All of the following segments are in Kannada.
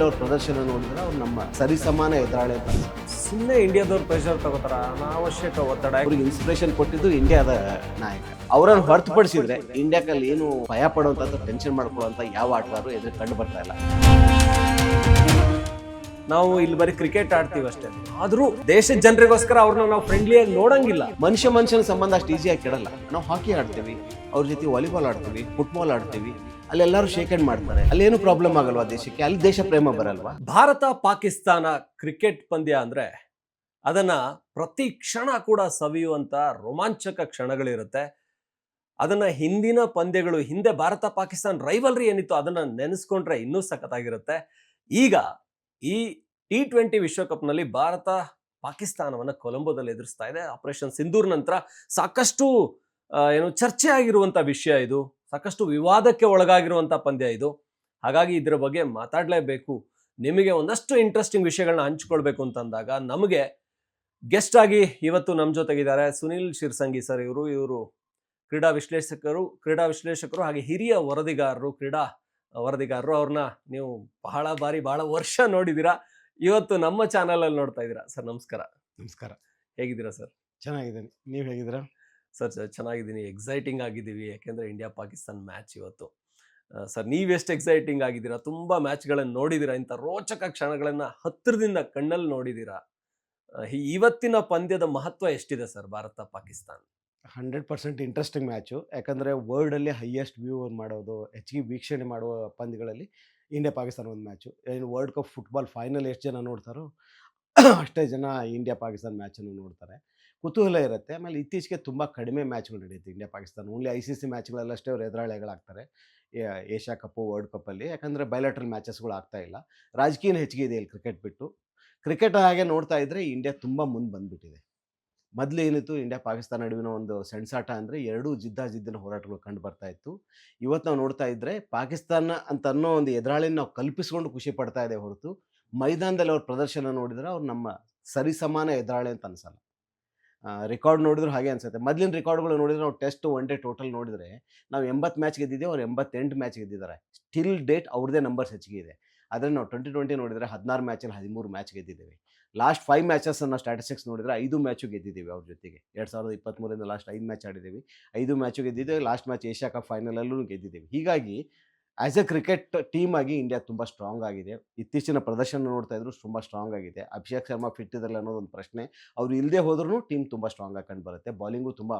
ಮೈದಾನದಲ್ಲಿ ಅವ್ರ ಪ್ರದರ್ಶನ ನೋಡಿದ್ರೆ ಅವ್ರು ನಮ್ಮ ಸರಿಸಮಾನ ಎದುರಾಳಿ ಅಂತ ಸುಮ್ಮನೆ ಇಂಡಿಯಾದವ್ರು ಪ್ರೆಷರ್ ತಗೋತಾರ, ಅನಾವಶ್ಯಕ ಒತ್ತಡ. ಅವ್ರಿಗೆ ಇನ್ಸ್ಪಿರೇಷನ್ ಕೊಟ್ಟಿದ್ದು ಇಂಡಿಯಾದ ನಾಯಕ. ಅವರನ್ನು ಹೊರತುಪಡಿಸಿದ್ರೆ ಇಂಡಿಯಾದಲ್ಲಿ ಏನು ಭಯ ಪಡುವಂತ ಟೆನ್ಷನ್ ಮಾಡ್ಕೊಳ್ಳುವಂತ ಯಾವ ಆಟಗಾರರು ಎದುರು ಕಂಡು ಬರ್ತಾ ಇಲ್ಲ. ನಾವು ಇಲ್ಲಿ ಬರೀ ಕ್ರಿಕೆಟ್ ಆಡ್ತೀವಿ ಅಷ್ಟೇ, ಆದ್ರೂ ದೇಶದ ಜನರಿಗೋಸ್ಕರ ಅವ್ರನ್ನ ನಾವು ಫ್ರೆಂಡ್ಲಿಯಾಗಿ ನೋಡಂಗಿಲ್ಲ. ಮನುಷ್ಯನ ಸಂಬಂಧ ಅಷ್ಟು ಈಸಿಯಾಗಿ ಕೆಡಲ್ಲ. ನಾವು ಹಾಕಿ ಆಡ್ತೀವಿ, ಅವ್ರ ಜೊತೆ ವಾಲಿಬಾಲ್ ಆಡ್ತೀವಿ, ಫುಟ್ಬಾಲ್ ಆಡ್ತೀವಿ, ಅಲ್ಲೆಲ್ಲರೂ ಶೇಕ್ ಹ್ಯಾಂಡ್ ಮಾಡ್ತಾರೆ. ಅಲ್ಲಿ ಏನು ಪ್ರಾಬ್ಲಮ್ ಆಗಲ್ವಾ ದೇಶಕ್ಕೆ? ಅಲ್ಲಿ ದೇಶ ಪ್ರೇಮ ಬರಲ್ವಾ? ಭಾರತ ಪಾಕಿಸ್ತಾನ ಕ್ರಿಕೆಟ್ ಪಂದ್ಯ ಅಂದ್ರೆ ಅದನ್ನ ಪ್ರತಿ ಕ್ಷಣ ಕೂಡ ಸವಿಯುವಂತ ರೋಮಾಂಚಕ ಕ್ಷಣಗಳಿರುತ್ತೆ. ಅದನ್ನ ಹಿಂದಿನ ಪಂದ್ಯಗಳು, ಹಿಂದೆ ಭಾರತ ಪಾಕಿಸ್ತಾನ ರೈವಲ್ರಿ ಏನಿತ್ತು ಅದನ್ನ ನೆನೆಸ್ಕೊಂಡ್ರೆ ಇನ್ನೂ ಸಖತ್ತಾಗಿರುತ್ತೆ. ಈಗ ಈ T20 ವಿಶ್ವಕಪ್ನಲ್ಲಿ ಭಾರತ ಪಾಕಿಸ್ತಾನವನ್ನು ಕೊಲಂಬೋದಲ್ಲಿ ಎದುರಿಸ್ತಾ ಇದೆ. ಆಪರೇಷನ್ ಸಿಂಧೂರ್ ನಂತರ ಸಾಕಷ್ಟು ಚರ್ಚೆ ಆಗಿರುವಂತ ವಿಷಯ ಇದು, ಸಾಕಷ್ಟು ವಿವಾದಕ್ಕೆ ಒಳಗಾಗಿರುವಂತ ಪಂದ್ಯ ಇದು. ಹಾಗಾಗಿ ಇದರ ಬಗ್ಗೆ ಮಾತಾಡಲೇಬೇಕು. ನಿಮಗೆ ಒಂದಷ್ಟು ಇಂಟ್ರೆಸ್ಟಿಂಗ್ ವಿಷಯಗಳನ್ನ ಹಂಚ್ಕೊಳ್ಬೇಕು ಅಂತಂದಾಗ ನಮಗೆ ಗೆಸ್ಟ್ ಆಗಿ ಇವತ್ತು ನಮ್ಮ ಜೊತೆಗಿದ್ದಾರೆ ಸುನಿಲ್ ಶಿರ್ಸಂಗಿ ಸರ್. ಇವರು ಕ್ರೀಡಾ ವಿಶ್ಲೇಷಕರು ಹಾಗೆ ಹಿರಿಯ ಕ್ರೀಡಾ ವರದಿಗಾರರು. ಅವ್ರನ್ನ ನೀವು ಬಹಳ ವರ್ಷ ನೋಡಿದ್ದೀರಾ, ಇವತ್ತು ನಮ್ಮ ಚಾನಲ್ ಅಲ್ಲಿ ನೋಡ್ತಾ ಇದ್ದೀರಾ. ಸರ್ ನಮಸ್ಕಾರ. ನಮಸ್ಕಾರ. ಹೇಗಿದ್ದೀರಾ ಸರ್? ಚೆನ್ನಾಗಿದ್ದೀನಿ, ನೀವು ಹೇಗಿದ್ದೀರಾ? ಸರ್ ಚೆನ್ನಾಗಿದ್ದೀನಿ, ಎಕ್ಸೈಟಿಂಗ್ ಆಗಿದ್ದೀವಿ. ಯಾಕೆಂದ್ರೆ ಇಂಡಿಯಾ ಪಾಕಿಸ್ತಾನ್ ಮ್ಯಾಚ್ ಇವತ್ತು. ಸರ್ ನೀವೆಷ್ಟು ಎಕ್ಸೈಟಿಂಗ್ ಆಗಿದ್ದೀರಾ? ತುಂಬಾ ಮ್ಯಾಚ್ಗಳನ್ನು ನೋಡಿದ್ದೀರಾ, ಇಂಥ ರೋಚಕ ಕ್ಷಣಗಳನ್ನ ಹತ್ತಿರದಿಂದ ಕಣ್ಣಲ್ಲಿ ನೋಡಿದ್ದೀರಾ. ಇವತ್ತಿನ ಪಂದ್ಯದ ಮಹತ್ವ ಎಷ್ಟಿದೆ sir Bharat Pakistan? 100% interesting match. ಯಾಕಂದರೆ ವರ್ಲ್ಡಲ್ಲಿ ಹೈಯೆಸ್ಟ್ ವ್ಯೂ ಮಾಡೋದು, ಹೆಚ್ಚಿಗೆ ವೀಕ್ಷಣೆ ಮಾಡುವ ಪಂದ್ಯಗಳಲ್ಲಿ ಇಂಡಿಯಾ ಪಾಕಿಸ್ತಾನ ಒಂದು ಮ್ಯಾಚು. ಏನು ವರ್ಲ್ಡ್ ಕಪ್ ಫುಟ್ಬಾಲ್ ಫೈನಲ್ ಎಷ್ಟು ಜನ ನೋಡ್ತಾರೋ ಅಷ್ಟೇ ಜನ ಇಂಡಿಯಾ ಪಾಕಿಸ್ತಾನ ಮ್ಯಾಚನ್ನು ನೋಡ್ತಾರೆ. ಕುತೂಹಲ ಇರುತ್ತೆ. ಆಮೇಲೆ ಇತ್ತೀಚೆಗೆ ತುಂಬ ಕಡಿಮೆ ಮ್ಯಾಚ್ಗಳು ನಡೆಯುತ್ತೆ ಇಂಡಿಯಾ ಪಾಕಿಸ್ತಾನ. ಓನ್ಲಿ ICC ಮ್ಯಾಚ್ಗಳಲ್ಲಷ್ಟೇ ಅವ್ರು ಎದುರಾಳಿಗಳಾಗ್ತಾರೆ ಏಷ್ಯಾ ಕಪ್ಪು, ವರ್ಲ್ಡ್ ಕಪ್ಪಲ್ಲಿ. ಯಾಕಂದರೆ ಬೈಲಾಟ್ರಲ್ ಮ್ಯಾಚಸ್ಗಳು ಆಗ್ತಾ ಇಲ್ಲ. ರಾಜಕೀಯ ಹೆಚ್ಚಿಗೆ ಇದೆ ಇಲ್ಲಿ ಕ್ರಿಕೆಟ್ ಬಿಟ್ಟು. ಕ್ರಿಕೆಟ್ ಹಾಗೆ ನೋಡ್ತಾ ಇದ್ದರೆ ಇಂಡಿಯಾ ತುಂಬ ಮುಂದೆ ಬಂದುಬಿಟ್ಟಿದೆ. ಮೊದಲು ಏನಿತ್ತು, ಇಂಡಿಯಾ ಪಾಕಿಸ್ತಾನ ನಡುವಿನ ಒಂದು ಸೆಣಸಾಟ ಅಂದರೆ ಎರಡೂ ಜಿದ್ದಿನ ಹೋರಾಟಗಳು ಕಂಡು ಬರ್ತಾ ಇತ್ತು. ಇವತ್ತು ನಾವು ನೋಡ್ತಾ ಇದ್ದರೆ ಪಾಕಿಸ್ತಾನ ಅಂತ ಅನ್ನೋ ಒಂದು ಎದುರಾಳಿನ ನಾವು ಕಲ್ಪಿಸ್ಕೊಂಡು ಖುಷಿ ಪಡ್ತಾ ಇದೆ ಹೊರತು, ಮೈದಾನದಲ್ಲಿ ಅವ್ರ ಪ್ರದರ್ಶನ ನೋಡಿದರೆ ಅವ್ರು ನಮ್ಮ ಸರಿಸಮಾನ ಎದುರಾಳಿ ಅಂತ ಅನಿಸಲ್ಲ. ರೆಕಾರ್ಡ್ ನೋಡಿದ್ರು ಹಾಗೆ ಅನಿಸುತ್ತೆ. ಮೊದಲಿನ ರೆಕಾರ್ಡ್ಗಳು ನೋಡಿದರೆ ನಾವು ಟೆಸ್ಟ್ ಒನ್ ಡೇ ಟೋಟಲ್ ನೋಡಿದರೆ ನಾವು 80 ಮ್ಯಾಚ್ ಗೆದ್ದಿದ್ದೇವೆ, ಅವ್ರು 88 ಮ್ಯಾಚ್ ಗೆದ್ದಿದ್ದಾರೆ. ಸ್ಟಿಲ್ ಡೇಟ್ ಅವ್ರದ್ದೇ ನಂಬರ್ಸ್ ಹೆಚ್ಚಿಗೆ ಇದೆ. ಆದರೆ ನಾವು 2020 ನೋಡಿದರೆ 16 ಮ್ಯಾಚಲ್ಲಿ 13 ಮ್ಯಾಚ್ ಗೆದ್ದಿದ್ದೇವೆ. ಲಾಸ್ಟ್ 5 ಮ್ಯಾಚಸ್ ಅನ್ನೋ ಸ್ಟ್ಯಾಟಿಸ್ಟಿಕ್ಸ್ ನೋಡಿದರೆ 5 ಮ್ಯಾಚು ಗೆದ್ದಿದ್ದೀವಿ ಅವ್ರ ಜೊತೆಗೆ. 2023 ಲಾಸ್ಟ್ 5 ಮ್ಯಾಚ್ ಆಡಿದ್ದೀವಿ, 5 ಮ್ಯಾಚು ಗೆದ್ದಿದ್ದೇವೆ. ಲಾಸ್ಟ್ ಮ್ಯಾಚ್ ಏಷ್ಯಾ ಕಪ್ ಫೈನಲಲ್ಲೂ ಗೆದ್ದಿದ್ದೀವಿ. ಹೀಗಾಗಿ ಆ್ಯಸ್ ಎ ಕ್ರಿಕೆಟ್ ಟೀಮ್ ಆಗಿ ಇಂಡಿಯಾ ತುಂಬ ಸ್ಟ್ರಾಂಗ್ ಆಗಿದೆ. ಇತ್ತೀಚಿನ ಪ್ರದರ್ಶನ ನೋಡ್ತಾ ಇದ್ರು ತುಂಬ ಸ್ಟ್ರಾಂಗ್ ಆಗಿದೆ. ಅಭಿಷೇಕ್ ಶರ್ಮಾ ಫಿಟ್ ಇದ್ರಲ್ಲ ಅನ್ನೋದೊಂದು ಪ್ರಶ್ನೆ. ಅವ್ರು ಇಲ್ಲದೆ ಹೋದ್ರೂ ಟೀಮ್ ತುಂಬ ಸ್ಟ್ರಾಂಗ್ ಆಗಿ ಕಂಡು ಬರುತ್ತೆ. ಬಾಲಿಂಗು ತುಂಬ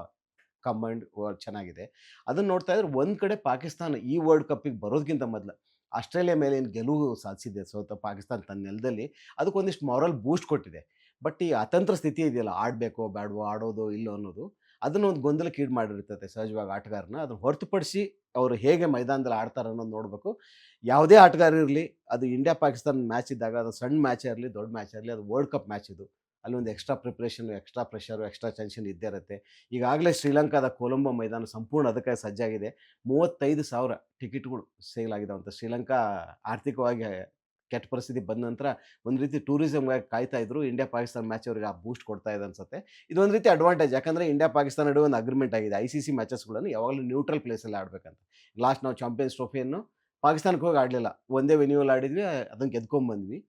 ಕಂಬೈಂಡ್ ಚೆನ್ನಾಗಿದೆ. ಅದನ್ನು ನೋಡ್ತಾ ಇದ್ರೆ ಒಂದು ಕಡೆ ಪಾಕಿಸ್ತಾನ ಈ ವರ್ಲ್ಡ್ ಕಪ್ಪಿಗೆ ಬರೋದಕ್ಕಿಂತ ಮೊದಲು ಆಸ್ಟ್ರೇಲಿಯಾ ಮೇಲೆ ಏನು ಗೆಲುವು ಸಾಧಿಸಿದೆ ಪಾಕಿಸ್ತಾನ ತನ್ನ ನೆಲದಲ್ಲಿ, ಅದಕ್ಕೊಂದಿಷ್ಟು ಮಾರಲ್ ಬೂಸ್ಟ್ ಕೊಟ್ಟಿದೆ. ಬಟ್ ಈ ಅತಂತ್ರ ಸ್ಥಿತಿ ಇದೆಯಲ್ಲ, ಆಡಬೇಕೋ ಬೇಡವೋ, ಆಡೋದು ಇಲ್ಲೋ ಅನ್ನೋದು, ಅದನ್ನು ಒಂದು ಗೊಂದಲಕ್ಕೆ ಈಡು ಮಾಡಿರ್ತದೆ ಸಹಜವಾಗಿ ಆಟಗಾರನ. ಅದನ್ನು ಹೊರತುಪಡಿಸಿ ಅವರು ಹೇಗೆ ಮೈದಾನದಲ್ಲಿ ಆಡ್ತಾರೆ ಅನ್ನೋದು ನೋಡಬೇಕು. ಯಾವುದೇ ಆಟಗಾರ ಇರಲಿ, ಅದು ಇಂಡಿಯಾ ಪಾಕಿಸ್ತಾನ ಮ್ಯಾಚ್ ಇದ್ದಾಗ, ಅದು ಸಣ್ಣ ಮ್ಯಾಚೇ ಇರಲಿ ದೊಡ್ಡ ಮ್ಯಾಚ್ ಇರಲಿ, ಅದು ವರ್ಲ್ಡ್ ಕಪ್ ಮ್ಯಾಚ್ ಇದು. ಅಲ್ಲಿ ಒಂದು extra preparation, extra pressure, extra tension ಇದ್ದೇ ಇರುತ್ತೆ. ಈಗಾಗಲೇ ಶ್ರೀಲಂಕಾದ ಕೊಲಂಬೋ ಮೈದಾನ ಸಂಪೂರ್ಣ ಅದಕ್ಕೆ ಸಜ್ಜಾಗಿದೆ. 35,000 ಟಿಕೆಟ್ಗಳು ಸೇಲ್ ಆಗಿದಾವಂತ. ಶ್ರೀಲಂಕಾ ಆರ್ಥಿಕವಾಗಿ ಕೆಟ್ಟ ಪರಿಸ್ಥಿತಿ ಬಂದ ನಂತರ ಒಂದು ರೀತಿ ಟೂರಿಸಮ್ಗಾಗಿ ಕಾಯ್ತಾ ಇದ್ರು. ಇಂಡಿಯಾ ಪಾಕಿಸ್ತಾನ ಮ್ಯಾಚ್ ಅವ್ರಿಗೆ ಆ ಬೂಸ್ಟ್ ಕೊಡ್ತಾ ಇದೆ ಅನ್ಸುತ್ತೆ. ಇದೊಂದು ರೀತಿ ಅಡ್ವಾಂಟೇಜ್. ಯಾಕಂದರೆ ಇಂಡಿಯಾ ಪಾಕಿಸ್ತಾನ ನಡುವೆ ಒಂದು ಅಗ್ರಿಮೆಂಟ್ ಆಗಿದೆ, ICC ಮ್ಯಾಚಸ್ಗಳನ್ನು ಯಾವಾಗಲೂ ನ್ಯೂಟ್ರಲ್ ಪ್ಲೇಸಲ್ಲಿ ಆಡಬೇಕಂತ. ಲಾಸ್ಟ್ ನಾವು ಚಾಂಪಿಯನ್ಸ್ ಟ್ರೋಫಿಯನ್ನು ಪಾಕಿಸ್ತಾನಕ್ಕೆ ಹೋಗಿ ಆಡಲಿಲ್ಲ, ಒಂದೇ ವೆನ್ಯೂವಲ್ಲಿ ಆಡಿದ್ವಿ, ಅದನ್ನು ಗೆದ್ಕೊಂಡ್ಬಂದ್ವಿ.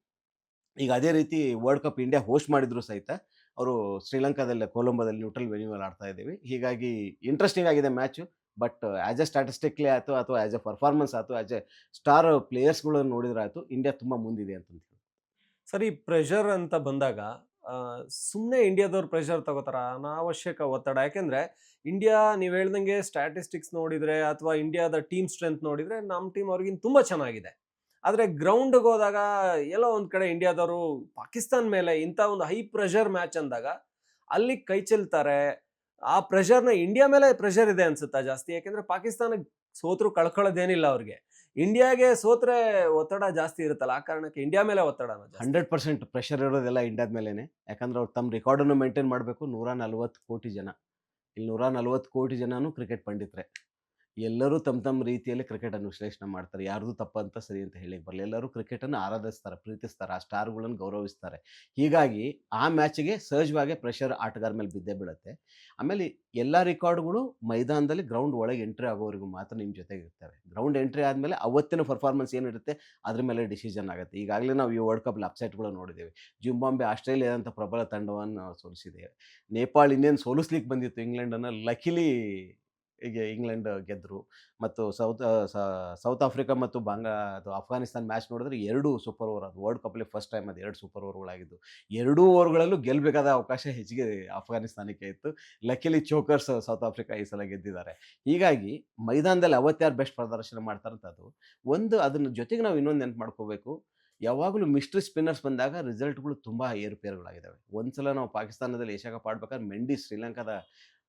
ಈಗ ಅದೇ ರೀತಿ ವರ್ಲ್ಡ್ ಕಪ್ ಇಂಡಿಯಾ ಹೋಸ್ಟ್ ಮಾಡಿದ್ರು ಸಹಿತ ಅವರು ಶ್ರೀಲಂಕಾದಲ್ಲಿ ಕೊಲಂಬೋದಲ್ಲಿ ನ್ಯೂಟ್ರಲ್ ವೆನ್ಯೂವಲ್ಲಿ ಆಡ್ತಾ ಇದ್ದೀವಿ. ಹೀಗಾಗಿ ಇಂಟ್ರೆಸ್ಟಿಂಗ್ ಆಗಿದೆ ಮ್ಯಾಚು. ಬಟ್ ಆ್ಯಸ್ ಎ ಸ್ಟ್ಯಾಟಿಸ್ಟಿಕ್ಲಿ ಆಯಿತು ಅಥವಾ ಆ್ಯಸ್ ಎ ಪರ್ಫಾರ್ಮೆನ್ಸ್ ಆಯಿತು, ಆ್ಯಸ್ ಎ ಸ್ಟಾರ್ ಪ್ಲೇಯರ್ಸ್ಗಳನ್ನು ನೋಡಿದ್ರೆ ಆಯಿತು, ಇಂಡಿಯಾ ತುಂಬ ಮುಂದಿದೆ ಅಂತ. ಸರಿ, ಪ್ರೆಷರ್ ಅಂತ ಬಂದಾಗ ಸುಮ್ಮನೆ ಇಂಡಿಯಾದವ್ರು ಪ್ರೆಷರ್ ತಗೋತಾರ, ಅನಾವಶ್ಯಕ ಒತ್ತಡ. ಯಾಕೆಂದ್ರೆ ಇಂಡಿಯಾ ನೀವು ಹೇಳ್ದಂಗೆ ಸ್ಟ್ಯಾಟಿಸ್ಟಿಕ್ಸ್ ನೋಡಿದ್ರೆ ಅಥವಾ ಇಂಡಿಯಾದ ಟೀಮ್ ಸ್ಟ್ರೆಂತ್ ನೋಡಿದ್ರೆ ನಮ್ಮ ಟೀಮ್ ಅವ್ರಿಗಿಂತ ತುಂಬ ಚೆನ್ನಾಗಿದೆ. ಆದರೆ ಗ್ರೌಂಡ್ಗೆ ಹೋದಾಗ ಎಲ್ಲೋ ಒಂದು ಕಡೆ ಇಂಡಿಯಾದವರು ಪಾಕಿಸ್ತಾನ ಮೇಲೆ ಇಂಥ ಒಂದು ಹೈ ಪ್ರೆಷರ್ ಮ್ಯಾಚ್ ಅಂದಾಗ ಅಲ್ಲಿ ಕೈ ಚೆಲ್ತಾರೆ. ಆ ಪ್ರೆಷರ್ನ ಇಂಡಿಯಾ ಮೇಲೆ ಪ್ರೆಷರ್ ಇದೆ ಅನ್ಸುತ್ತಾ ಜಾಸ್ತಿ? ಯಾಕೆಂದ್ರೆ ಪಾಕಿಸ್ತಾನ ಸೋತ್ರು ಕಳ್ಕೊಳ್ಳೋದೇನಿಲ್ಲ ಅವ್ರಿಗೆ, ಇಂಡಿಯಾಗೆ ಸೋತ್ರೆ ಒತ್ತಡ ಜಾಸ್ತಿ ಇರುತ್ತಲ್ಲ, ಆ ಕಾರಣಕ್ಕೆ ಇಂಡಿಯಾ ಮೇಲೆ ಒತ್ತಡ 100% ಪ್ರೆಷರ್ ಇರೋದೆಲ್ಲ ಇಂಡಿಯಾದ ಮೇಲೇ. ಯಾಕಂದ್ರೆ ಅವ್ರು ತಮ್ಮ ರೆಕಾರ್ಡನ್ನು ಮೇಂಟೈನ್ ಮಾಡಬೇಕು. 140 ಕೋಟಿ ಜನ, ಇಲ್ಲಿ 140 ಕೋಟಿ ಜನನೂ ಕ್ರಿಕೆಟ್ ಪಂಡಿತರೆ. ಎಲ್ಲರೂ ತಮ್ಮ ರೀತಿಯಲ್ಲಿ ಕ್ರಿಕೆಟನ್ನು ವಿಶ್ಲೇಷಣೆ ಮಾಡ್ತಾರೆ. ಯಾರ್ದು ತಪ್ಪಂತ ಸರಿ ಅಂತ ಹೇಳಿಕ್ಕೆ ಬರಲ್ಲ. ಎಲ್ಲರೂ ಕ್ರಿಕೆಟನ್ನು ಆರಾಧಿಸ್ತಾರೆ, ಪ್ರೀತಿಸ್ತಾರೆ, ಆ ಸ್ಟಾರ್‌ಗಳನ್ನು ಗೌರವಿಸ್ತಾರೆ. ಹೀಗಾಗಿ ಆ ಮ್ಯಾಚ್‌ಗೆ ಸಹಜವಾಗೇ ಪ್ರೆಷರ್ ಆಟಗಾರ ಮೇಲೆ ಬಿದ್ದೇ ಬೀಳುತ್ತೆ. ಆಮೇಲೆ ಎಲ್ಲ ರೆಕಾರ್ಡ್‌ಗಳು ಮೈದಾನದಲ್ಲಿ ಗ್ರೌಂಡ್ ಒಳಗೆ ಎಂಟ್ರಿ ಆಗೋವರೆಗೂ ಮಾತ್ರ ನಿಮ್ಮ ಜೊತೆಗಿರ್ತವೆ. ಗ್ರೌಂಡ್ ಎಂಟ್ರಿ ಆದಮೇಲೆ ಅವತ್ತಿನ ಪರ್ಫಾರ್ಮೆನ್ಸ್ ಏನಿರುತ್ತೆ ಅದ್ರ ಮೇಲೆ ಡಿಸಿಷನ್ ಆಗುತ್ತೆ. ಈಗಾಗಲೇ ನಾವು ಈ ವರ್ಲ್ಡ್ ಕಪ್‌ಲಿ ಅಪ್ಸೆಟ್‌ಗಳು ನೋಡಿದ್ದೇವೆ. ಜಿಂಬಾಬ್ವೆ ಆಸ್ಟ್ರೇಲಿಯಾದಂಥ ಪ್ರಬಲ ತಂಡವನ್ನು ಸೋಲಿಸಿದೆ. ನೇಪಾಳ ಇನ್ನೇನು ಸೋಲಿಸ್ಲಿಕ್ಕೆ ಬಂದಿತ್ತು ಇಂಗ್ಲೆಂಡನ್ನು, ಲಕಿಲಿ ಈಗ ಇಂಗ್ಲೆಂಡ್ ಗೆದ್ದರು. ಮತ್ತು ಸೌತ್ ಆಫ್ರಿಕಾ ಮತ್ತು ಅದು ಅಫ್ಘಾನಿಸ್ತಾನ ಮ್ಯಾಚ್ ನೋಡಿದ್ರೆ 2 ಸೂಪರ್ ಓವರ್, ಅದು ವರ್ಲ್ಡ್ ಕಪ್ಪಲ್ಲಿ ಫಸ್ಟ್ ಟೈಮ್ ಅದು 2 ಸೂಪರ್ ಓವರ್‌ಗಳಾಗಿದ್ದು. ಎರಡೂ ಓವರ್‌ಗಳಲ್ಲೂ ಗೆಲ್ಲಬೇಕಾದ ಅವಕಾಶ ಹೆಚ್ಚಿಗೆ ಅಫ್ಘಾನಿಸ್ತಾನಕ್ಕೆ ಇತ್ತು. ಲಕಿಲಿ ಚೋಕರ್ಸ್ ಸೌತ್ ಆಫ್ರಿಕಾ ಈ ಸಲ ಗೆದ್ದಿದ್ದಾರೆ. ಹೀಗಾಗಿ ಮೈದಾನದಲ್ಲಿ ಅವತ್ತ್ಯಾರು ಬೆಸ್ಟ್ ಪ್ರದರ್ಶನ ಮಾಡ್ತಾರಂತದ್ದು ಒಂದು. ಅದನ್ನ ಜೊತೆಗೆ ನಾವು ಇನ್ನೊಂದು ನೆನಪು ಮಾಡ್ಕೋಬೇಕು. ಯಾವಾಗಲೂ ಮಿಸ್ಟ್ರಿ ಸ್ಪಿನ್ನರ್ಸ್ ಬಂದಾಗ ರಿಸಲ್ಟ್‌ಗಳು ತುಂಬಾ ಏರುಪೇರುಗಳಾಗಿದ್ದಾವೆ. ಒಂದ್ಸಲ ನಾವು ಪಾಕಿಸ್ತಾನದಲ್ಲಿ ಏಷ್ಯಾ ಕಪ್ ಆಡ್ಬೇಕಾದ್ರೆ ಮೆಂಡಿಸ್, ಶ್ರೀಲಂಕಾದ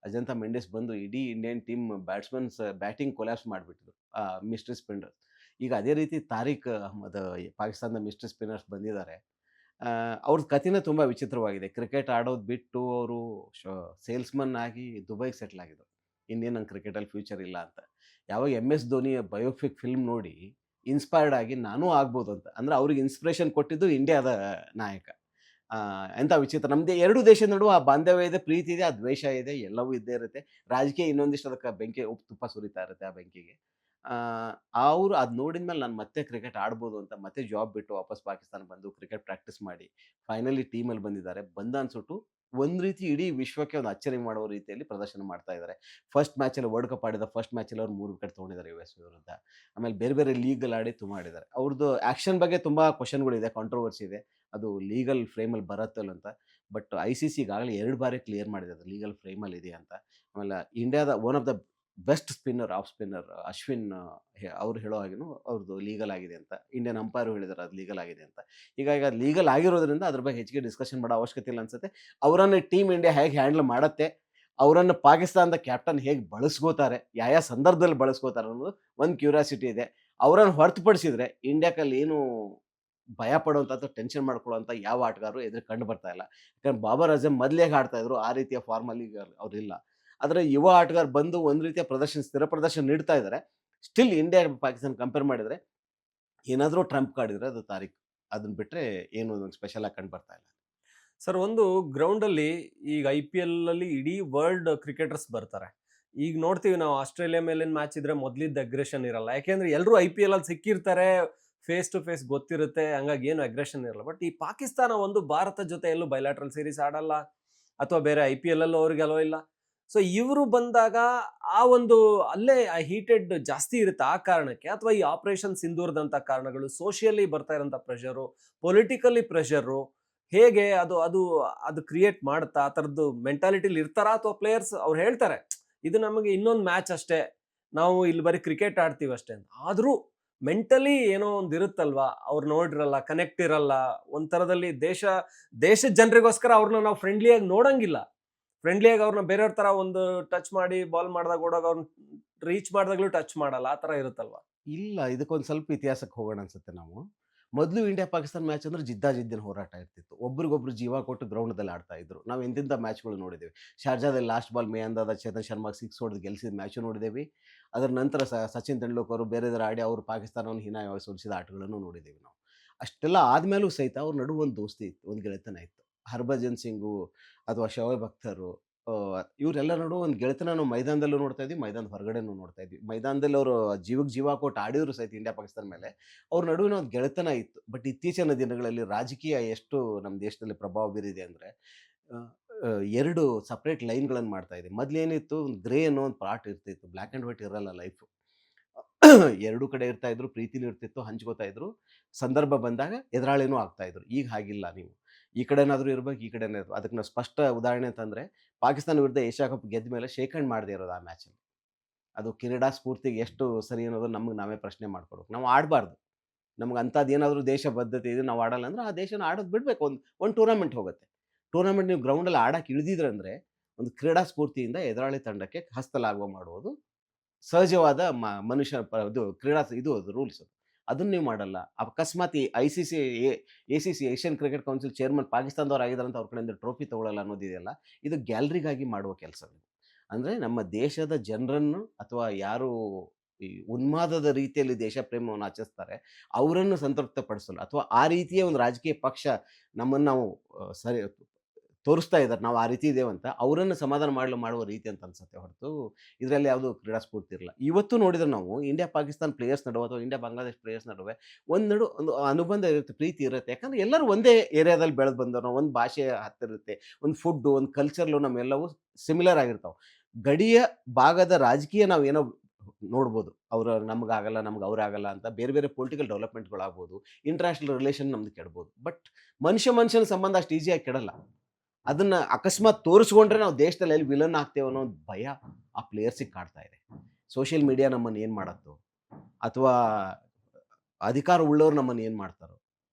ಅಜಂತಾ ಮೆಂಡಿಸ್ ಬಂದು ಇಡೀ ಇಂಡಿಯನ್ ಟೀಮ್ ಬ್ಯಾಟಿಂಗ್ ಕೊಲ್ಯಾಪ್ಸ್ ಮಾಡಿಬಿಟ್ಟಿದ್ರು. Mystery spinners. ಈಗ ಅದೇ ರೀತಿ ತಾರಿಕ್ ಅಹ್ಮದ್ ಪಾಕಿಸ್ತಾನದ ಮಿಸ್ಟ್ರಿ ಸ್ಪಿನ್ನರ್ಸ್ ಬಂದಿದ್ದಾರೆ. ಅವ್ರ ಕಥೆನೇ ತುಂಬ ವಿಚಿತ್ರವಾಗಿದೆ. ಕ್ರಿಕೆಟ್ ಆಡೋದು ಬಿಟ್ಟು ಅವರು ಸೇಲ್ಸ್‌ಮನ್ ಆಗಿ ದುಬೈಗೆ ಸೆಟ್ಲ್ ಆಗಿದ್ರು. ಇನ್ನೇನು ನಂಗೆ ಕ್ರಿಕೆಟಲ್ಲಿ ಫ್ಯೂಚರ್ ಇಲ್ಲ ಅಂತ. ಯಾವಾಗ MS ಧೋನಿ ಬಯೋಪಿಕ್ ಫಿಲ್ಮ್ ನೋಡಿ ಇನ್ಸ್ಪೈರ್ಡ್ ಆಗಿ ನಾನೂ ಆಗ್ಬೋದು ಅಂತ. ಅಂದ್ರೆ ಅವ್ರಿಗೆ ಇನ್ಸ್ಪಿರೇಷನ್ ಕೊಟ್ಟಿದ್ದು ಇಂಡಿಯಾದ ನಾಯಕ. ಎಂಥ ವಿಚಿತ್ರ. ನಮ್ದು 2 ದೇಶದ ನಡುವೆ ಆ ಬಾಂಧವ್ಯ ಇದೆ, ಪ್ರೀತಿ ಇದೆ, ಆ ದ್ವೇಷ ಇದೆ, ಎಲ್ಲವೂ ಇದ್ದೇ ಇರುತ್ತೆ. ರಾಜಕೀಯ ಇನ್ನೊಂದಿಷ್ಟು ಅದಕ್ಕೆ ಬೆಂಕಿ ಉಪ್ಪು ತುಪ್ಪ ಸುರಿತಾ ಇರುತ್ತೆ ಆ ಬೆಂಕಿಗೆ. ಅವ್ರು ಅದ್ ನೋಡಿದ್ಮೇಲೆ ನಾನು ಮತ್ತೆ ಕ್ರಿಕೆಟ್ ಆಡ್ಬೋದು ಅಂತ ಮತ್ತೆ ಜಾಬ್ ಬಿಟ್ಟು ವಾಪಸ್ ಪಾಕಿಸ್ತಾನ ಬಂದು ಕ್ರಿಕೆಟ್ ಪ್ರಾಕ್ಟೀಸ್ ಮಾಡಿ ಫೈನಲಿ ಟೀಮಲ್ಲಿ ಬಂದಿದ್ದಾರೆ. ಬಂದ ಅನ್ಸುಟ್ಟು ಒಂದ್ ರೀತಿ ಇಡೀ ವಿಶ್ವಕ್ಕೆ ಒಂದು ಅಚ್ಚರಿ ಮಾಡುವ ರೀತಿಯಲ್ಲಿ ಪ್ರದರ್ಶನ ಮಾಡ್ತಾ ಇದ್ದಾರೆ. ಫಸ್ಟ್ ಮ್ಯಾಚಲ್ಲಿ ವರ್ಲ್ಡ್ ಕಪ್ ಆಡಿದ ಫಸ್ಟ್ ಮ್ಯಾಚಲ್ಲಿ ಅವ್ರು 3 ವಿಕೆಟ್ ತೊಗೊಂಡಿದ್ದಾರೆ US ವಿರುದ್ಧ. ಆಮೇಲೆ ಬೇರೆ ಬೇರೆ ಲೀಗಲ್ಲಿ ಆಡಿ ತುಂಬ ಆಡಿದ್ದಾರೆ. ಅವ್ರದ್ದು ಆಕ್ಷನ್ ಬಗ್ಗೆ ತುಂಬಾ ಕ್ವಶನ್‌ಗಳಿದೆ, ಕಾಂಟ್ರವರ್ಸಿ ಇದೆ. ಅದು ಲೀಗಲ್ ಫ್ರೇಮಲ್ಲಿ ಬರತ್ತಲ್ಲ ಅಂತ. ಬಟ್ ICC ಈಗಾಗಲೇ 2 ಬಾರಿ ಕ್ಲಿಯರ್ ಮಾಡಿದೆ ಅದು ಲೀಗಲ್ ಫ್ರೇಮಲ್ಲಿ ಇದೆ ಅಂತ. ಆಮೇಲೆ ಇಂಡಿಯಾದ one of the best spinner, off spinner Ashwin, ಅವ್ರು ಹೇಳೋ ಹಾಗೇನು ಅವ್ರದ್ದು ಲೀಗಲ್ ಆಗಿದೆ ಅಂತ. ಇಂಡಿಯನ್ ಅಂಪೈರು ಹೇಳಿದ್ದಾರೆ ಅದು ಲೀಗಲ್ ಆಗಿದೆ ಅಂತ. ಹೀಗಾಗಿ ಅದು ಲೀಗಲ್ ಆಗಿರೋದ್ರಿಂದ ಅದ್ರ ಬಗ್ಗೆ ಹೆಚ್ಚಿಗೆ ಡಿಸ್ಕಷನ್ ಮಾಡೋ ಅವಶ್ಯಕತೆ ಇಲ್ಲ ಅನ್ಸುತ್ತೆ. ಅವರನ್ನ ಟೀಮ್ ಇಂಡಿಯಾ ಹೇಗೆ ಹ್ಯಾಂಡಲ್ ಮಾಡತ್ತೆ, ಅವರನ್ನ ಪಾಕಿಸ್ತಾನದ ಕ್ಯಾಪ್ಟನ್ ಹೇಗೆ ಬಳಸ್ಕೋತಾರೆ, ಯಾವ ಸಂದರ್ಭದಲ್ಲಿ ಬಳಸ್ಕೋತಾರೆ ಅನ್ನೋದು ಒಂದು ಕ್ಯೂರಿಯಾಸಿಟಿ ಇದೆ. ಅವರನ್ನು ಹೊರತುಪಡಿಸಿದ್ರೆ ಇಂಡಿಯಾಕ್ಕಲ್ಲಿ ಏನು ಭಯ ಪಡುವಂಥ ಅಥವಾ ಟೆನ್ಷನ್ ಮಾಡ್ಕೊಳ್ಳುವಂಥ ಯಾವ ಆಟಗಾರರು ಎದುರು ಕಂಡು ಬರ್ತಾ ಇಲ್ಲ. ಯಾಕಂದ್ರೆ ಬಾಬರ್ ಅಜಮ್ ಮೊದಲು ಹೇಗೆ ಆಡ್ತಾ ಇದ್ರು ಆ ರೀತಿಯ ಫಾರ್ಮಲ್ಲಿ ಈಗ ಅವ್ರಿಲ್ಲ. ಆದರೆ ಯುವ ಆಟಗಾರ ಬಂದು ಒಂದು ರೀತಿಯ ಸ್ಥಿರ ಪ್ರದರ್ಶನ ನೀಡ್ತಾ ಇದ್ದಾರೆ. ಸ್ಟಿಲ್ ಇಂಡಿಯಾ ಪಾಕಿಸ್ತಾನ ಕಂಪೇರ್ ಮಾಡಿದ್ರೆ ಏನಾದರೂ ಟ್ರಂಪ್ ಕಾರ್ಡ್ ಇದ್ರೆ ಅದು ತಾರಿಕ್. ಅದನ್ನ ಬಿಟ್ರೆ ಏನು ಸ್ಪೆಷಲ್ ಆಗಿ ಕಂಡು ಬರ್ತಾ ಇಲ್ಲ. ಸರ್, ಒಂದು ಗ್ರೌಂಡಲ್ಲಿ ಈಗ IPL ಅಲ್ಲಿ ಇಡೀ ವರ್ಲ್ಡ್ ಕ್ರಿಕೆಟರ್ಸ್ ಬರ್ತಾರೆ. ಈಗ ನೋಡ್ತೀವಿ ನಾವು ಆಸ್ಟ್ರೇಲಿಯಾ ಮೇಲಿನ ಮ್ಯಾಚ್ ಇದ್ರೆ ಮೊದ್ಲಿದ್ದ ಅಗ್ರೆಷನ್ ಇರಲ್ಲ. ಯಾಕೆಂದ್ರೆ ಎಲ್ಲರೂ IPL ಅಲ್ಲಿ ಸಿಕ್ಕಿರ್ತಾರೆ, ಫೇಸ್ ಟು ಫೇಸ್ ಗೊತ್ತಿರುತ್ತೆ, ಹಂಗಾಗಿ ಏನು ಅಗ್ರೆಷನ್ ಇರಲ್ಲ. ಬಟ್ ಈ ಪಾಕಿಸ್ತಾನ ಒಂದು ಭಾರತ ಜೊತೆ ಎಲ್ಲೂ ಬೈಲಾಟ್ರಲ್ ಸೀರೀಸ್ ಆಡಲ್ಲ, ಅಥವಾ ಬೇರೆ IPL ಅಲ್ಲೂ ಅವ್ರಿಗೆ ಅಲೋ ಇಲ್ಲ. ಸೊ ಇವರು ಬಂದಾಗ ಆ ಒಂದು ಅಲ್ಲೇ ಹೀಟೆಡ್ ಜಾಸ್ತಿ ಇರುತ್ತೆ ಆ ಕಾರಣಕ್ಕೆ, ಅಥವಾ ಈ ಆಪರೇಷನ್ ಸಿಂಧೂರ್ದಂಥ ಕಾರಣಗಳು, ಸೋಷಿಯಲಿ ಬರ್ತಾ ಇರೋಂಥ ಪ್ರೆಷರು, ಪೊಲಿಟಿಕಲಿ ಪ್ರೆಷರು, ಹೇಗೆ ಅದು ಅದು ಅದು ಕ್ರಿಯೇಟ್ ಮಾಡುತ್ತಾ, ಆ ಥರದ್ದು ಮೆಂಟಾಲಿಟಿಲಿ ಇರ್ತಾರಾ, ಅಥವಾ ಪ್ಲೇಯರ್ಸ್ ಅವ್ರು ಹೇಳ್ತಾರೆ ಇದು ನಮಗೆ ಇನ್ನೊಂದು ಮ್ಯಾಚ್ ಅಷ್ಟೇ, ನಾವು ಇಲ್ಲಿ ಬರೀ ಕ್ರಿಕೆಟ್ ಆಡ್ತೀವಿ ಅಷ್ಟೇ ಅಂತ. ಆದರೂ ಮೆಂಟಲಿ ಏನೋ ಒಂದು ಇರುತ್ತಲ್ವಾ, ಅವ್ರು ನೋಡಿರಲ್ಲ, ಕನೆಕ್ಟ್ ಇರಲ್ಲ, ಒಂಥರದಲ್ಲಿ ದೇಶದ ಜನರಿಗೋಸ್ಕರ ಅವ್ರನ್ನ ನಾವು ಫ್ರೆಂಡ್ಲಿಯಾಗಿ ನೋಡಂಗಿಲ್ಲ. ಫ್ರೆಂಡ್ಲಿಯಾಗಿ ಅವ್ರನ್ನ ಬೇರೆಯವ್ರ ಥರ ಒಂದು ಟಚ್ ಮಾಡಿ ಬಾಲ್ ಮಾಡಿದಾಗ ಓಡೋಗ ಅವ್ರನ್ನ ರೀಚ್ ಮಾಡಿದಾಗಲೂ ಟಚ್ ಮಾಡಲ್ಲ, ಆ ಥರ ಇರುತ್ತಲ್ವಾ? ಇಲ್ಲ, ಇದಕ್ಕೊಂದು ಸ್ವಲ್ಪ ಇತಿಹಾಸಕ್ಕೆ ಹೋಗೋಣ ಅನ್ಸುತ್ತೆ ನಾವು. ಮೊದಲು ಇಂಡಿಯಾ ಪಾಕಿಸ್ತಾನ ಮ್ಯಾಚ್ ಅಂದ್ರೆ ಜಿದ್ದಾಜಿದ್ದಿನ ಹೋರಾಟ ಇರ್ತಿತ್ತು. ಒಬ್ರಿಗೊಬ್ರು ಜೀವ ಕೊಟ್ಟು ಗ್ರೌಂಡ್‌ದಲ್ಲಿ ಆಡ್ತಾ ಇದ್ರು. ನಾವು ಎಂತೆಂಥ ಮ್ಯಾಚ್‌ಗಳು ನೋಡಿದ್ದೇವೆ. ಶಾರ್ಜಾದಲ್ಲಿ ಲಾಸ್ಟ್ ಬಾಲ್ ಮೇಯಂದಾದ ಚೇತನ್ ಶರ್ಮಾಗೆ 6 ಹೊಡೆದು ಗೆಲ್ಲಿಸಿದ ಮ್ಯಾಚು ನೋಡಿದ್ದೇವೆ. ಅದರ ನಂತರ ಸಚಿನ್ ತೆಂಡೂಲ್ಕರ್ ಬೇರೆದರ ಆಡಿ ಅವರು ಪಾಕಿಸ್ತಾನವನ್ನು ಹೀನಾಯವಾಗಿ ಸೋಲಿಸಿದ ಆಟಗಳನ್ನು ನೋಡಿದ್ದೇವೆ ನಾವು. ಅಷ್ಟೆಲ್ಲ ಆದ್ಮೇಲೂ ಸಹಿತ ಅವ್ರ ನಡುವೆ ಒಂದು ದೋಸ್ತಿ ಇತ್ತು, ಒಂದು ಗೆಳೆತನ ಇತ್ತು. ಹರ್ಭಜನ್ ಸಿಂಗು ಅಥವಾ ಶೋಯಬ್ ಅಖ್ತರು, ಇವರೆಲ್ಲರ ನಡುವೆ ಒಂದು ಗೆಳೆತನ ನಾವು ಮೈದಾನದಲ್ಲೂ ನೋಡ್ತಾ ಇದ್ವಿ, ಮೈದಾನದ ಹೊರಗಡೆನೂ ನೋಡ್ತಾ ಇದ್ವಿ. ಮೈದಾನದಲ್ಲಿ ಅವರು ಜೀವಕ್ಕೆ ಜೀವ ಕೊಟ್ಟು ಆಡಿದ್ರು ಸಹಿತ ಇಂಡಿಯಾ ಪಾಕಿಸ್ತಾನ ಮೇಲೆ ಅವ್ರ ನಡುವಿನ ಒಂದು ಗೆಳೆತನ ಇತ್ತು. ಬಟ್ ಇತ್ತೀಚಿನ ದಿನಗಳಲ್ಲಿ ರಾಜಕೀಯ ಎಷ್ಟು ನಮ್ಮ ದೇಶದಲ್ಲಿ ಪ್ರಭಾವ ಬೀರಿದೆ ಅಂದರೆ 2 ಸಪ್ರೇಟ್ ಲೈನ್‌ಗಳನ್ನು ಮಾಡ್ತಾ ಇದೆ. ಮೊದಲೇನಿತ್ತು, ಒಂದು ಗ್ರೇ ಅನ್ನೋ ಒಂದು ಪಾರ್ಟ್ ಇರ್ತಿತ್ತು. ಬ್ಲಾಕ್ ಆ್ಯಂಡ್ ವೈಟ್ ಇರಲ್ಲ ಲೈಫು. ಎರಡೂ ಕಡೆ ಇರ್ತಾ ಇದ್ರು, ಪ್ರೀತಿನೂ ಇರ್ತಿತ್ತು, ಹಂಚ್ಕೋತಾ ಇದ್ರು. ಸಂದರ್ಭ ಬಂದಾಗ ಎದುರಾಳಿನೂ ಆಗ್ತಾ ಇದ್ರು. ಈಗ ಹಾಗಿಲ್ಲ ನೀವು. ಈ ಕಡೆನಾದ್ರೂ ಇರ್ಬೇಕು, ಈ ಕಡೆನೇ ಇರ್ಬೇಕು. ಅದಕ್ಕೆ ನಾವು ಸ್ಪಷ್ಟ ಉದಾಹರಣೆ ಅಂತಂದ್ರೆ, ಪಾಕಿಸ್ತಾನ ವಿರುದ್ಧ ಏಷ್ಯಾ ಕಪ್ ಗೆದ್ದ ಮೇಲೆ ಶೇಕ್ ಹ್ಯಾಂಡ್ ಮಾಡದೇ ಇರೋದು ಆ ಮ್ಯಾಚಲ್ಲಿ. ಅದು ಕ್ರೀಡಾ ಸ್ಫೂರ್ತಿಗೆ ಎಷ್ಟು ಸರಿ ಅನ್ನೋದನ್ನ ನಮಗೆ ನಾವೇ ಪ್ರಶ್ನೆ ಮಾಡ್ಕೊಳ್ಬೇಕು. ನಾವು ಆಡಬಾರ್ದು. ನಮ್ಗೆ ಅಂಥದ್ದೇನಾದ್ರೂ ದೇಶ ಬದ್ಧತೆ ಇದೆ, ನಾವು ಆಡಲ್ಲ ಅಂದ್ರೆ ಆ ದೇಶನ ಆಡೋದು ಬಿಡಬೇಕು. ಒಂದು ಟೂರ್ನಮೆಂಟ್ ಹೋಗುತ್ತೆ. ಟೂರ್ನಮೆಂಟ್ ನೀವು ಗ್ರೌಂಡಲ್ಲಿ ಆಡಕ್ಕೆ ಇಳಿದಿದ್ರಂದ್ರೆ, ಒಂದು ಕ್ರೀಡಾ ಸ್ಫೂರ್ತಿಯಿಂದ ಎದುರಾಳಿ ತಂಡಕ್ಕೆ ಹಸ್ತಲಾಘವ ಮಾಡುವುದು ಸಹಜವಾದ ಮನುಷ್ಯ ಇದು ಇದು ಅದು ರೂಲ್ಸ್. ಅದನ್ನ ನೀವು ಮಾಡಲ್ಲ. ಅಕಸ್ಮಾತ್ ಈ ACC Asian cricket council chairman ಪಾಕಿಸ್ತಾನದವ್ರು ಆಗಿದ್ದಾರೆ ಅಂತ ಅವ್ರ ಕಡೆಯಿಂದ ಟ್ರೋಫಿ ತಗೊಳ್ಳಲ್ಲ ಅನ್ನೋದಿದೆಯಲ್ಲ, ಇದು ಗ್ಯಾಲರಿಗಾಗಿ ಮಾಡುವ ಕೆಲಸ. ಅಂದರೆ ನಮ್ಮ ದೇಶದ ಜನರನ್ನು ಅಥವಾ ಯಾರು ಈ ಉನ್ಮಾದದ ರೀತಿಯಲ್ಲಿ ದೇಶ ಪ್ರೇಮವನ್ನು ಆಚರಿಸ್ತಾರೆ ಅವರನ್ನು ಸಂತೃಪ್ತಪಡಿಸಲು ಅಥವಾ ಆ ರೀತಿಯ ಒಂದು ರಾಜಕೀಯ ಪಕ್ಷ ನಮ್ಮನ್ನು ನಾವು ಸರಿ ತೋರಿಸ್ತಾ ಇದ್ದಾರೆ ನಾವು ಆ ರೀತಿ ಇದ್ದೇವಂತ ಅವರನ್ನು ಸಮಾಧಾನ ಮಾಡುವ ರೀತಿ ಅಂತ ಅನ್ಸುತ್ತೆ ಹೊರತು ಇದರಲ್ಲಿ ಯಾವುದು ಕ್ರೀಡಾ ಸ್ಫೂರ್ತಿ ಇರಲ್ಲ. ಇವತ್ತು ನೋಡಿದ್ರೆ ನಾವು ಇಂಡಿಯಾ ಪಾಕಿಸ್ತಾನ್ ಪ್ಲೇಯರ್ಸ್ ನಡುವೆ ಅಥವಾ ಇಂಡಿಯಾ ಬಾಂಗ್ಲಾದೇಶ್ ಪ್ಲೇಯರ್ಸ್ ನಡುವೆ ಒಂದು ಅನುಬಂಧ ಇರುತ್ತೆ, ಪ್ರೀತಿ ಇರುತ್ತೆ. ಯಾಕಂದ್ರೆ ಎಲ್ಲರೂ ಒಂದೇ ಏರಿಯಾದಲ್ಲಿ ಬೆಳೆದು ಬಂದವರು, ಒಂದು ಭಾಷೆ ಹತ್ತಿರುತ್ತೆ, ಒಂದು ಫುಡ್ಡು, ಒಂದು ಕಲ್ಚರ್ಲು ನಮ್ಮೆಲ್ಲವೂ ಸಿಮಿಲರ್ ಆಗಿರ್ತಾವೆ. ಗಡಿಯ ಭಾಗದ ರಾಜಕೀಯ ನಾವು ಏನೋ ನೋಡ್ಬೋದು, ಅವರು ನಮಗಾಗಲ್ಲ ನಮ್ಗೆ ಅವ್ರಾಗಲ್ಲ ಅಂತ ಬೇರೆ ಬೇರೆ ಪೊಲಿಟಿಕಲ್ ಡೆವಲಪ್ಮೆಂಟ್ಗಳಾಗ್ಬೋದು, ಇಂಟರ್ನ್ಯಾಷನಲ್ ರಿಲೇಷನ್ ನಮ್ದು ಕೆಡ್ಬೋದು. ಬಟ್ ಮನುಷ್ಯನ ಸಂಬಂಧ ಅಷ್ಟು ಈಸಿಯಾಗಿ ಕೆಡಲ್ಲ. ಅದನ್ನ ಅಕಸ್ಮಾತ್ ತೋರಿಸ್ಕೊಂಡ್ರೆ ನಾವು ದೇಶದಲ್ಲಿ ಎಲ್ಲಿ ವಿಲನ್ ಆಗ್ತೇವೆ ಅನ್ನೋ ಒಂದು ಭಯ ಆ ಪ್ಲೇಯರ್ಸಿಗೆ ಕಾಡ್ತಾ ಇದೆ. ಸೋಷಿಯಲ್ ಮೀಡಿಯಾ ನಮ್ಮನ್ನು ಏನು ಮಾಡತ್ತೋ ಅಥವಾ ಅಧಿಕಾರ ಉಳ್ಳವ್ರು ನಮ್ಮನ್ನು ಏನು ಮಾಡ್ತಾರೋ.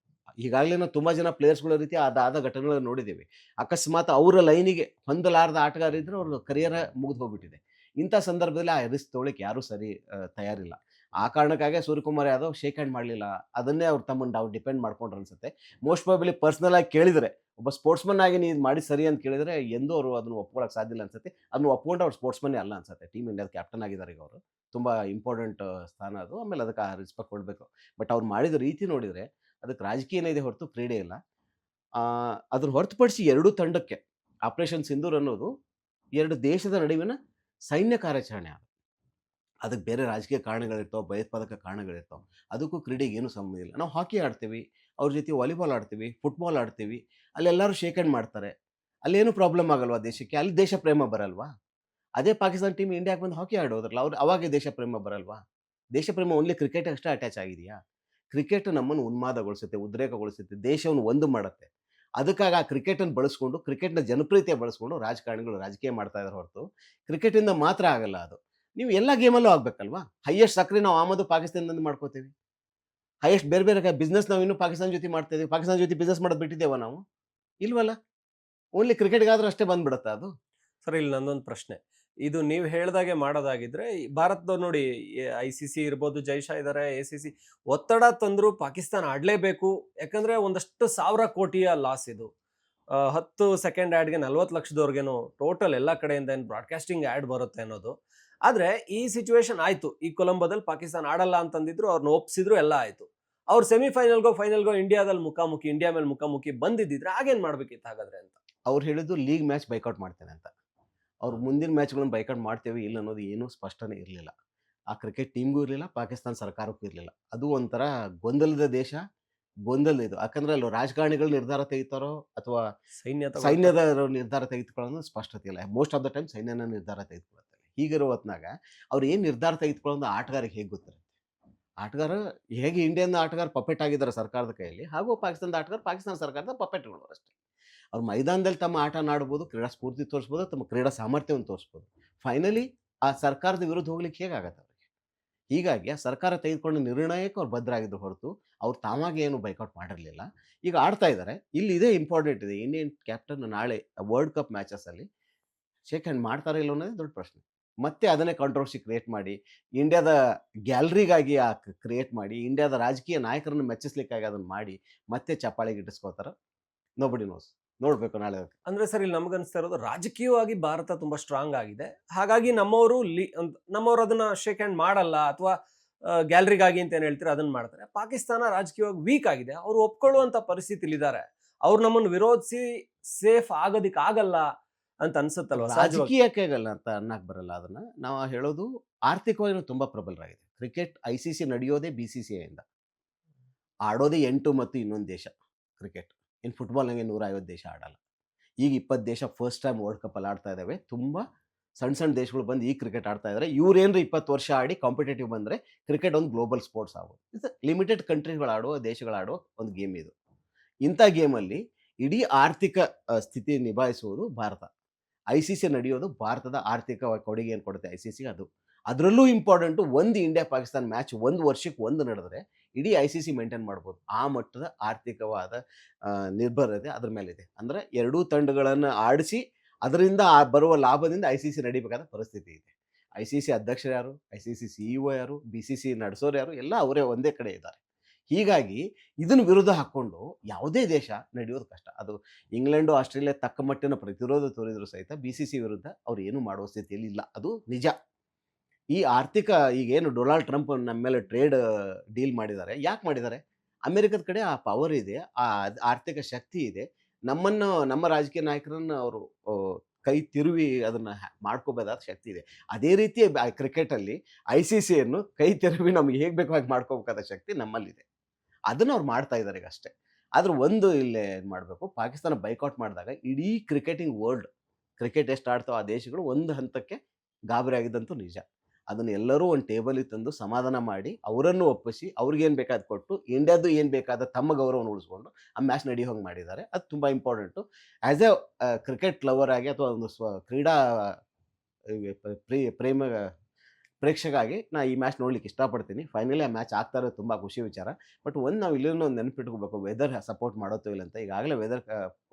ಈಗಾಗಲೇ ನಾವು ತುಂಬ ಜನ ಪ್ಲೇಯರ್ಸ್ಗಳ ರೀತಿ ಅದಾದ ಘಟನೆಗಳನ್ನು ನೋಡಿದ್ದೀವಿ. ಅಕಸ್ಮಾತ್ ಅವರ ಲೈನಿಗೆ ಹೊಂದಲಾರದ ಆಟಗಾರ ಇದ್ರೆ ಅವ್ರ ಕರಿಯರ್ ಮುಗಿದು ಹೋಗ್ಬಿಟ್ಟಿದೆ. ಇಂಥ ಸಂದರ್ಭದಲ್ಲಿ ಆ ರಿಸ್ಕ್ ತೊಗೊಳಿಕ್ಕೆ ಯಾರೂ ತಯಾರಿಲ್ಲ. ಆ ಕಾರಣಕ್ಕಾಗಿ ಸೂರ್ಯಕುಮಾರ್ ಯಾದವ್ ಶೇಕ್ ಹ್ಯಾಂಡ್ ಮಾಡಲಿಲ್ಲ. ಅದನ್ನೇ ಅವ್ರು ತಮ್ಮನ್ನು ಅವ್ರು ಡಿಪೆಂಡ್ ಮಾಡ್ಕೊಂಡ್ರು ಅನ್ಸುತ್ತೆ. ಮೋಸ್ಟ್ ಪ್ರಾಬಬ್ಲಿ ಪರ್ಸನಲ್ ಆಗಿ ಕೇಳಿದರೆ, ಒಬ್ಬ ಸ್ಪೋರ್ಟ್ಸ್ಮನ್ ಆಗಿ ನೀವು ಮಾಡಿ ಸರಿ ಅಂತ ಕೇಳಿದರೆ ಎಂದೂ ಅವರು ಅದನ್ನು ಒಪ್ಕೊಳ್ಳೋಕೆ ಸಾಧ್ಯ ಇಲ್ಲ ಅನ್ಸುತ್ತೆ. ಅದನ್ನು ಒಪ್ಕೊಂಡು ಅವ್ರು ಸ್ಪೋರ್ಟ್ಸ್ಮನ್ನೇ ಅಲ್ಲ ಅನ್ಸುತ್ತೆ. ಟೀಮ್ ಇಂಡಿಯಾದ ಕ್ಯಾಪ್ಟನ್ ಆಗಿದ್ದಾರೆ ಈಗ ಅವರು. ತುಂಬ ಇಂಪಾರ್ಟೆಂಟ್ ಸ್ಥಾನ ಅದು. ಆಮೇಲೆ ಅದಕ್ಕೆ ಆ ರೆಸ್ಪೆಕ್ಟ್ ಕೊಡಬೇಕು. ಬಟ್ ಅವ್ರು ಮಾಡಿದ ರೀತಿ ನೋಡಿದರೆ ಅದಕ್ಕೆ ರಾಜಕೀಯನೇ ಇದೆ ಹೊರತು ಕ್ರೀಡೆ ಇಲ್ಲ. ಅದನ್ನ ಹೊರತುಪಡಿಸಿ ಎರಡೂ ತಂಡಕ್ಕೆ ಆಪರೇಷನ್ ಸಿಂಧೂರ್ ಅನ್ನೋದು ಎರಡು ದೇಶದ ನಡುವಿನ ಸೈನ್ಯ ಕಾರ್ಯಾಚರಣೆ. ಅದಕ್ಕೆ ಬೇರೆ ರಾಜಕೀಯ ಕಾರಣಗಳಿರ್ತಾವೆ, ಭಯೋತ್ಪಾದಕ ಕಾರಣಗಳಿರ್ತಾವೆ. ಅದಕ್ಕೂ ಕ್ರೀಡೆಗೆ ಏನೂ ಸಂಬಂಧ ಇಲ್ಲ. ನಾವು ಹಾಕಿ ಆಡ್ತೀವಿ, ಅವ್ರ ಜೊತೆ ವಾಲಿಬಾಲ್ ಆಡ್ತೀವಿ, ಫುಟ್ಬಾಲ್ ಆಡ್ತೀವಿ. ಅಲ್ಲೆಲ್ಲರೂ ಶೇಕ್ ಹ್ಯಾಂಡ್ ಮಾಡ್ತಾರೆ. ಅಲ್ಲೇನು ಪ್ರಾಬ್ಲಮ್ ಆಗಲ್ವಾ ದೇಶಕ್ಕೆ? ಅಲ್ಲಿ ದೇಶ ಪ್ರೇಮ ಬರಲ್ವಾ? ಅದೇ ಪಾಕಿಸ್ತಾನ ಟೀಮ್ ಇಂಡಿಯಾಗೆ ಬಂದು ಹಾಕಿ ಆಡೋದ್ರಲ್ಲ, ಅವ್ರು ಅವಾಗೆ ದೇಶ ಪ್ರೇಮ ಬರಲ್ವಾ? ದೇಶ ಪ್ರೇಮ ಓನ್ಲಿ ಕ್ರಿಕೆಟ್ ಅಷ್ಟೇ ಅಟ್ಯಾಚ್ ಆಗಿದೆಯಾ? ಕ್ರಿಕೆಟ್ ನಮ್ಮನ್ನು ಉನ್ಮಾದಗೊಳಿಸುತ್ತೆ, ಉದ್ರೇಕಗೊಳಿಸುತ್ತೆ, ದೇಶವನ್ನು ಒಂದು ಮಾಡುತ್ತೆ. ಅದಕ್ಕಾಗಿ ಆ ಕ್ರಿಕೆಟನ್ನು ಬಳಸ್ಕೊಂಡು, ಕ್ರಿಕೆಟ್‌ನ ಜನಪ್ರಿಯತೆ ಬಳಸ್ಕೊಂಡು ರಾಜಕಾರಣಿಗಳು ರಾಜಕೀಯ ಮಾಡ್ತಾ ಇದ್ದಾರೆ ಹೊರತು ಕ್ರಿಕೆಟಿಂದ ಮಾತ್ರ ಆಗಲ್ಲ ಅದು. ನೀವು ಎಲ್ಲ ಗೇಮಲ್ಲೂ ಆಗ್ಬೇಕಲ್ವಾ? ಹೈಯೆಸ್ಟ್ ಸಕ್ರೆ ನಾವು ಆಮದು ಪಾಕಿಸ್ತಾನದಿಂದ ಮಾಡ್ಕೋತೀವಿ. ಹೈಯೆಸ್ಟ್ ಬೇರೆ ಬೇರೆ ಬಿಸ್ನೆಸ್ ನಾವು ಇನ್ನೂ ಪಾಕಿಸ್ತಾನ ಜೊತೆ ಮಾಡ್ತಾ ಇದೀವಿ. ಪಾಕಿಸ್ತಾನ ಜೊತೆ ಬಿಸ್ನೆಸ್ ಮಾಡೋದು ಬಿಟ್ಟಿದ್ದೇವಾ ನಾವು? ಇಲ್ವಲ್ಲ. ಓನ್ಲಿ ಕ್ರಿಕೆಟ್‌ಗಾದ್ರೆ ಅಷ್ಟೇ ಬಂದ್ಬಿಡುತ್ತಾ ಅದು? ಸರ್, ಇಲ್ಲಿ ನಂದೊಂದು ಪ್ರಶ್ನೆ. ಇದು ನೀವು ಹೇಳ್ದಾಗೆ ಮಾಡೋದಾಗಿದ್ರೆ ಈ ಭಾರತದವ್ರು ನೋಡಿ, ICC ಇರ್ಬೋದು, ಜೈಶಾ ಇದ್ದಾರೆ, ACC ಒತ್ತಡ ತಂದ್ರು ಪಾಕಿಸ್ತಾನ ಆಡ್ಲೇಬೇಕು. ಯಾಕಂದ್ರೆ ಒಂದಷ್ಟು ಸಾವಿರ ಕೋಟಿಯ ಲಾಸ್ ಇದು. 10 ಸೆಕೆಂಡ್ ಆಡ್ಗೆ 40 ಲಕ್ಷದವರೆಗೇನೋ ಟೋಟಲ್ ಎಲ್ಲ ಕಡೆಯಿಂದ ಏನು ಬ್ರಾಡ್ಕಾಸ್ಟಿಂಗ್ ಆಡ್ ಬರುತ್ತೆ ಅನ್ನೋದು. ಆದ್ರೆ ಈ ಸಿಚುವೇಶನ್ ಆಯ್ತು. ಈ ಕೊಲಂಬೋದಲ್ಲಿ ಪಾಕಿಸ್ತಾನ ಆಡಲ್ಲ ಅಂತಂದಿದ್ರು, ಅವ್ರನ್ನ ಒಪ್ಸಿದ್ರು, ಎಲ್ಲ ಆಯ್ತು. ಅವ್ರು ಫೈನಲ್ಗೋ ಇಂಡಿಯಾ ಮೇಲೆ ಮುಖಾಮುಖಿ ಬಂದಿದ್ದಿದ್ರೆ ಆಗೇನ್ ಮಾಡ್ಬೇಕಿತ್ತು ಹಾಗಾದ್ರೆ ಅಂತ. ಅವ್ರು ಹೇಳಿದ್ದು ಲೀಗ್ ಮ್ಯಾಚ್ ಬೈಕೌಟ್ ಮಾಡ್ತೇನೆ ಅಂತ. ಅವ್ರು ಮುಂದಿನ ಮ್ಯಾಚ್‌ಗಳನ್ನು ಬೈಕೌಟ್ ಮಾಡ್ತೇವೆ ಇಲ್ಲ ಅನ್ನೋದು ಏನೂ ಸ್ಪಷ್ಟನೆ ಇರಲಿಲ್ಲ. ಆ ಕ್ರಿಕೆಟ್ ಟೀಮ್‌ಗೂ ಇರಲಿಲ್ಲ, ಪಾಕಿಸ್ತಾನ ಸರ್ಕಾರಕ್ಕೂ ಇರಲಿಲ್ಲ. ಅದು ಒಂಥರ ಗೊಂದಲದ ದೇಶ, ಗೊಂದಲ ಇದು. ಯಾಕಂದ್ರೆ ಅಲ್ಲಿ ರಾಜಕಾರಣಿಗಳು ನಿರ್ಧಾರ ತೆಗಿತಾರೋ ಅಥವಾ ಸೈನ್ಯದ ನಿರ್ಧಾರ ತೆಗೆದುಕೊಳ್ಳೋದು ಸ್ಪಷ್ಟತೆ ಇಲ್ಲ. ಮೋಸ್ಟ್ ಆಫ್ ದ ಟೈಮ್ ಸೈನ್ಯನ ನಿರ್ಧಾರ ತೆಗೆದುಕೊಳ್ಳುತ್ತೆ. ಹೀಗಿರೋ ಹೊತ್ನಾಗ ಅವ್ರು ಏನು ನಿರ್ಧಾರ ತೆಗೆದುಕೊಳ್ಳೋದು ಆಟಗಾರರಿಗೆ ಹೇಗೆ ಗೊತ್ತಿರುತ್ತೆ? ಆಟಗಾರ ಹೇಗೆ ಇಂಡಿಯನ್ ಆಟಗಾರ ಪಪೆಟ್ ಆಗಿದ್ದಾರೆ ಸರ್ಕಾರದ ಕೈಯಲ್ಲಿ, ಹಾಗೂ ಪಾಕಿಸ್ತಾನದ ಆಟಗಾರ ಪಾಕಿಸ್ತಾನ ಸರ್ಕಾರದ ಪಪೆಟ್‌ಗಳು ಅಷ್ಟೇ. ಅವ್ರು ಮೈದಾನದಲ್ಲಿ ತಮ್ಮ ಆಟನ ಆಡ್ಬೋದು, ಕ್ರೀಡಾ ಸ್ಫೂರ್ತಿ ತೋರಿಸ್ಬೋದು, ತಮ್ಮ ಕ್ರೀಡಾ ಸಾಮರ್ಥ್ಯವನ್ನು ತೋರಿಸ್ಬೋದು. ಫೈನಲಿ ಆ ಸರ್ಕಾರದ ವಿರುದ್ಧ ಹೋಗ್ಲಿಕ್ಕೆ ಹೇಗಾಗತ್ತೆ ಅವ್ರಿಗೆ? ಹೀಗಾಗಿ ಆ ಸರ್ಕಾರ ತೆಗೆದುಕೊಂಡ ನಿರ್ಣಯಕ್ಕೆ ಅವ್ರು ಬದ್ಧರಾಗಿದ್ರು ಹೊರತು ಅವ್ರು ತಾವಾಗಿ ಏನು ಬೈಕೌಟ್ ಮಾಡಿರಲಿಲ್ಲ. ಈಗ ಆಡ್ತಾ ಇದ್ದಾರೆ. ಇಲ್ಲಿ ಇದೇ ಇಂಪಾರ್ಟೆಂಟ್ ಇದೆ. ಇಂಡಿಯನ್ ಕ್ಯಾಪ್ಟನ್ ನಾಳೆ ವರ್ಲ್ಡ್ ಕಪ್ ಮ್ಯಾಚಸಲ್ಲಿ ಶೇಕ್ ಹ್ಯಾಂಡ್ ಮಾಡ್ತಾರೋ ಇಲ್ಲೋ ಅನ್ನೋದೇ ದೊಡ್ಡ ಪ್ರಶ್ನೆ. ಮತ್ತೆ ಅದನ್ನೇ ಕಾಂಟ್ರವರ್ಸಿ ಕ್ರಿಯೇಟ್ ಮಾಡಿ, ಇಂಡಿಯಾದ ಗ್ಯಾಲರಿಗಾಗಿ ಕ್ರಿಯೇಟ್ ಮಾಡಿ, ಇಂಡಿಯಾದ ರಾಜಕೀಯ ನಾಯಕರನ್ನು ಮೆಚ್ಚಿಸ್ಲಿಕ್ಕಾಗಿ ಅದನ್ನು ಮಾಡಿ, ಮತ್ತೆ ಚಪ್ಪಾಳೆಗೆ ಇಟ್ಟಿಸ್ಕೋತಾರೋ ನೋಬಡಿ ನೋಸ್. ನೋಡ್ಬೇಕು ನಾಳೆ. ಅಂದ್ರೆ ಸರ್, ಇಲ್ಲಿ ನಮಗನ್ಸ್ತಾ ಇರೋದು ರಾಜಕೀಯವಾಗಿ ಭಾರತ ತುಂಬಾ ಸ್ಟ್ರಾಂಗ್ ಆಗಿದೆ. ಹಾಗಾಗಿ ನಮ್ಮವರು ಅದನ್ನ ಶೇಕ್ ಹ್ಯಾಂಡ್ ಮಾಡಲ್ಲ, ಅಥವಾ ಗ್ಯಾಲರಿಗಾಗಿ ಅಂತ ಏನ್ ಹೇಳ್ತೀರಾ ಅದನ್ನ ಮಾಡ್ತಾರೆ. ಪಾಕಿಸ್ತಾನ ರಾಜಕೀಯವಾಗಿ ವೀಕ್ ಆಗಿದೆ, ಅವ್ರು ಒಪ್ಕೊಳ್ಳುವಂತ ಪರಿಸ್ಥಿತಿಲಿದ್ದಾರೆ. ಅವ್ರು ನಮ್ಮನ್ನು ವಿರೋಧಿಸಿ ಸೇಫ್ ಆಗೋದಿಕ್ ಆಗಲ್ಲ ಅಂತ ಅನ್ಸುತ್ತಲ್ವಾ? ರಾಜಕೀಯಕ್ಕೆ ಆಗಲ್ಲ ಅಂತ ಅನ್ನಕ್ ಬರಲ್ಲ. ಅದನ್ನ ನಾವು ಹೇಳೋದು ಆರ್ಥಿಕವಾಗಿ ತುಂಬಾ ಪ್ರಬಲರಾಗಿದೆ. ಕ್ರಿಕೆಟ್ ICC ನಡೆಯೋದೇ BCCI ಇಂದ. ಆಡೋದೇ 8 ಮತ್ತು ಇನ್ನೊಂದು ದೇಶ ಕ್ರಿಕೆಟ್. ಇನ್ನು ಫುಟ್ಬಾಲ್ನಾಗೆ 150 ದೇಶ ಆಡಲ್ಲ. ಈಗ 20 ದೇಶ ಫಸ್ಟ್ ಟೈಮ್ ವರ್ಲ್ಡ್ ಕಪ್ ಅಲ್ಲಿ ಆಡ್ತಾ ಇದ್ದಾವೆ. ತುಂಬ ಸಣ್ಣ ದೇಶಗಳು ಬಂದು ಈ ಕ್ರಿಕೆಟ್ ಆಡ್ತಾ ಇದ್ದಾರೆ. ಇವ್ರೇನ್ರಿ 20 ವರ್ಷ ಆಡಿ ಕಾಂಪಿಟೇಟಿವ್ ಬಂದರೆ ಕ್ರಿಕೆಟ್ ಒಂದು ಗ್ಲೋಬಲ್ ಸ್ಪೋರ್ಟ್ಸ್ ಆಗೋದು. ಇದು ಲಿಮಿಟೆಡ್ ಕಂಟ್ರಿಗಳಾಡುವ ದೇಶಗಳಾಡುವ ಒಂದು ಗೇಮ್ ಇದು. ಇಂಥ ಗೇಮಲ್ಲಿ ಇಡೀ ಆರ್ಥಿಕ ಸ್ಥಿತಿ ನಿಭಾಯಿಸುವುದು ಭಾರತ. ICC ನಡೆಯೋದು ಭಾರತದ ಆರ್ಥಿಕ ಕೊಡುಗೆಯನ್ನು ಕೊಡುತ್ತೆ ICC. ಅದರಲ್ಲೂ ಇಂಪಾರ್ಟೆಂಟು, ಒಂದು ಇಂಡಿಯಾ ಪಾಕಿಸ್ತಾನ ಮ್ಯಾಚ್ ಒಂದು ವರ್ಷಕ್ಕೆ ಒಂದು ನಡೆದ್ರೆ ಇಡೀ ICC ಮೇಂಟೈನ್ ಮಾಡ್ಬೋದು. ಆ ಮಟ್ಟದ ಆರ್ಥಿಕವಾದ ನಿರ್ಭರತೆ ಅದ್ರ ಮೇಲಿದೆ. ಅಂದರೆ ಎರಡೂ ತಂಡಗಳನ್ನು ಆಡಿಸಿ ಅದರಿಂದ ಬರುವ ಲಾಭದಿಂದ ICC ನಡಿಬೇಕಾದ ಪರಿಸ್ಥಿತಿ ಇದೆ. ICC ಅಧ್ಯಕ್ಷರು ಯಾರು, ICC CEO ಯಾರು, BCC ನಡೆಸೋರು ಯಾರು, ಎಲ್ಲ ಅವರೇ ಒಂದೇ ಕಡೆ ಇದ್ದಾರೆ. ಹೀಗಾಗಿ ಇದನ್ನ ವಿರುದ್ಧ ಹಾಕ್ಕೊಂಡು ಯಾವುದೇ ದೇಶ ನಡೆಯೋದು ಕಷ್ಟ. ಅದು ಇಂಗ್ಲೆಂಡು, ಆಸ್ಟ್ರೇಲಿಯಾ ತಕ್ಕ ಮಟ್ಟಿನ ಪ್ರತಿರೋಧ ತೋರಿದ್ರು ಸಹಿತ BCCI ವಿರುದ್ಧ ಅವ್ರು ಏನು ಮಾಡುವ ಸ್ಥಿತಿಯಲ್ಲಿ ಇಲ್ಲ. ಅದು ನಿಜ. ಈ ಆರ್ಥಿಕ ಈಗೇನು ಡೊನಾಲ್ಡ್ ಟ್ರಂಪ್ ನಮ್ಮ ಮೇಲೆ ಟ್ರೇಡ್ ಡೀಲ್ ಮಾಡಿದ್ದಾರೆ. ಯಾಕೆ ಮಾಡಿದ್ದಾರೆ? ಅಮೆರಿಕದ ಕಡೆ ಆ ಪವರ್ ಇದೆ, ಆ ಆರ್ಥಿಕ ಶಕ್ತಿ ಇದೆ. ನಮ್ಮ ರಾಜಕೀಯ ನಾಯಕರನ್ನ ಅವರು ಕೈ ತಿರುವಿ ಅದನ್ನ ಮಾಡ್ಕೋಬೇಕಾದ ಶಕ್ತಿ ಇದೆ. ಅದೇ ರೀತಿ ಕ್ರಿಕೆಟಲ್ಲಿ ICCಯನ್ನು ಕೈ ತಿರುವಿ ನಮ್ಗೆ ಹೇಗೆ ಬೇಕು ಹಾಗೆ ಮಾಡ್ಕೋಬೇಕಾದ ಶಕ್ತಿ ನಮ್ಮಲ್ಲಿದೆ. ಅದನ್ನ ಅವ್ರು ಮಾಡ್ತಾ ಇದ್ದಾರೆ ಈಗ ಅಷ್ಟೇ. ಆದ್ರೆ ಒಂದು ಇಲ್ಲೇ ಏನು ಮಾಡಬೇಕು, ಪಾಕಿಸ್ತಾನ ಬೈಕಾಟ್ ಮಾಡಿದಾಗ ಇಡೀ ಕ್ರಿಕೆಟಿಂಗ್ ವರ್ಲ್ಡ್, ಕ್ರಿಕೆಟ್ ಎಷ್ಟು ಆಡ್ತಾವೋ ಆ ದೇಶಗಳು ಒಂದು ಹಂತಕ್ಕೆ ಗಾಬರಿ ಆಗಿದ್ದಂತೂ ನಿಜ. ಅದನ್ನ ಎಲ್ಲರೂ ಒಂದು ಟೇಬಲಿಗೆ ತಂದು ಸಮಾಧಾನ ಮಾಡಿ ಅವರನ್ನು ಒಪ್ಪಿಸಿ ಅವ್ರಿಗೇನು ಬೇಕಾದ ಕೊಟ್ಟು ಇಂಡಿಯಾದ್ದು ಏನು ಬೇಕಾದ ತಮ್ಮ ಗೌರವವನ್ನು ಉಳಿಸ್ಕೊಂಡು ಆ ಮ್ಯಾಚ್ ನಡೆಯೋ ಹಂಗೆ ಮಾಡಿದ್ದಾರೆ. ಅದು ತುಂಬ important. As a cricket lover ಆಗಿ ಅಥವಾ ಒಂದು ಕ್ರೀಡಾ ಪ್ರೇಮ ಪ್ರೇಕ್ಷಕ ಆಗಿ ನಾ ಈ ಮ್ಯಾಚ್ ನೋಡ್ಲಿಕ್ಕೆ ಇಷ್ಟಪಡ್ತೀನಿ. ಫೈನಲಿ ಆ ಮ್ಯಾಚ್ ಆಗ್ತಾ ಇರೋದು ತುಂಬ ಖುಷಿ ವಿಚಾರ. ಬಟ್ ನಾವು ಇಲ್ಲಿನೂ ಒಂದು ನೆನಪಿಟ್ಕೋಬೇಕು, ವೆದರ್ ಸಪೋರ್ಟ್ ಮಾಡೋತ್ತೋ ಇಲ್ಲ ಅಂತ. ಈಗಾಗಲೇ ವೆದರ್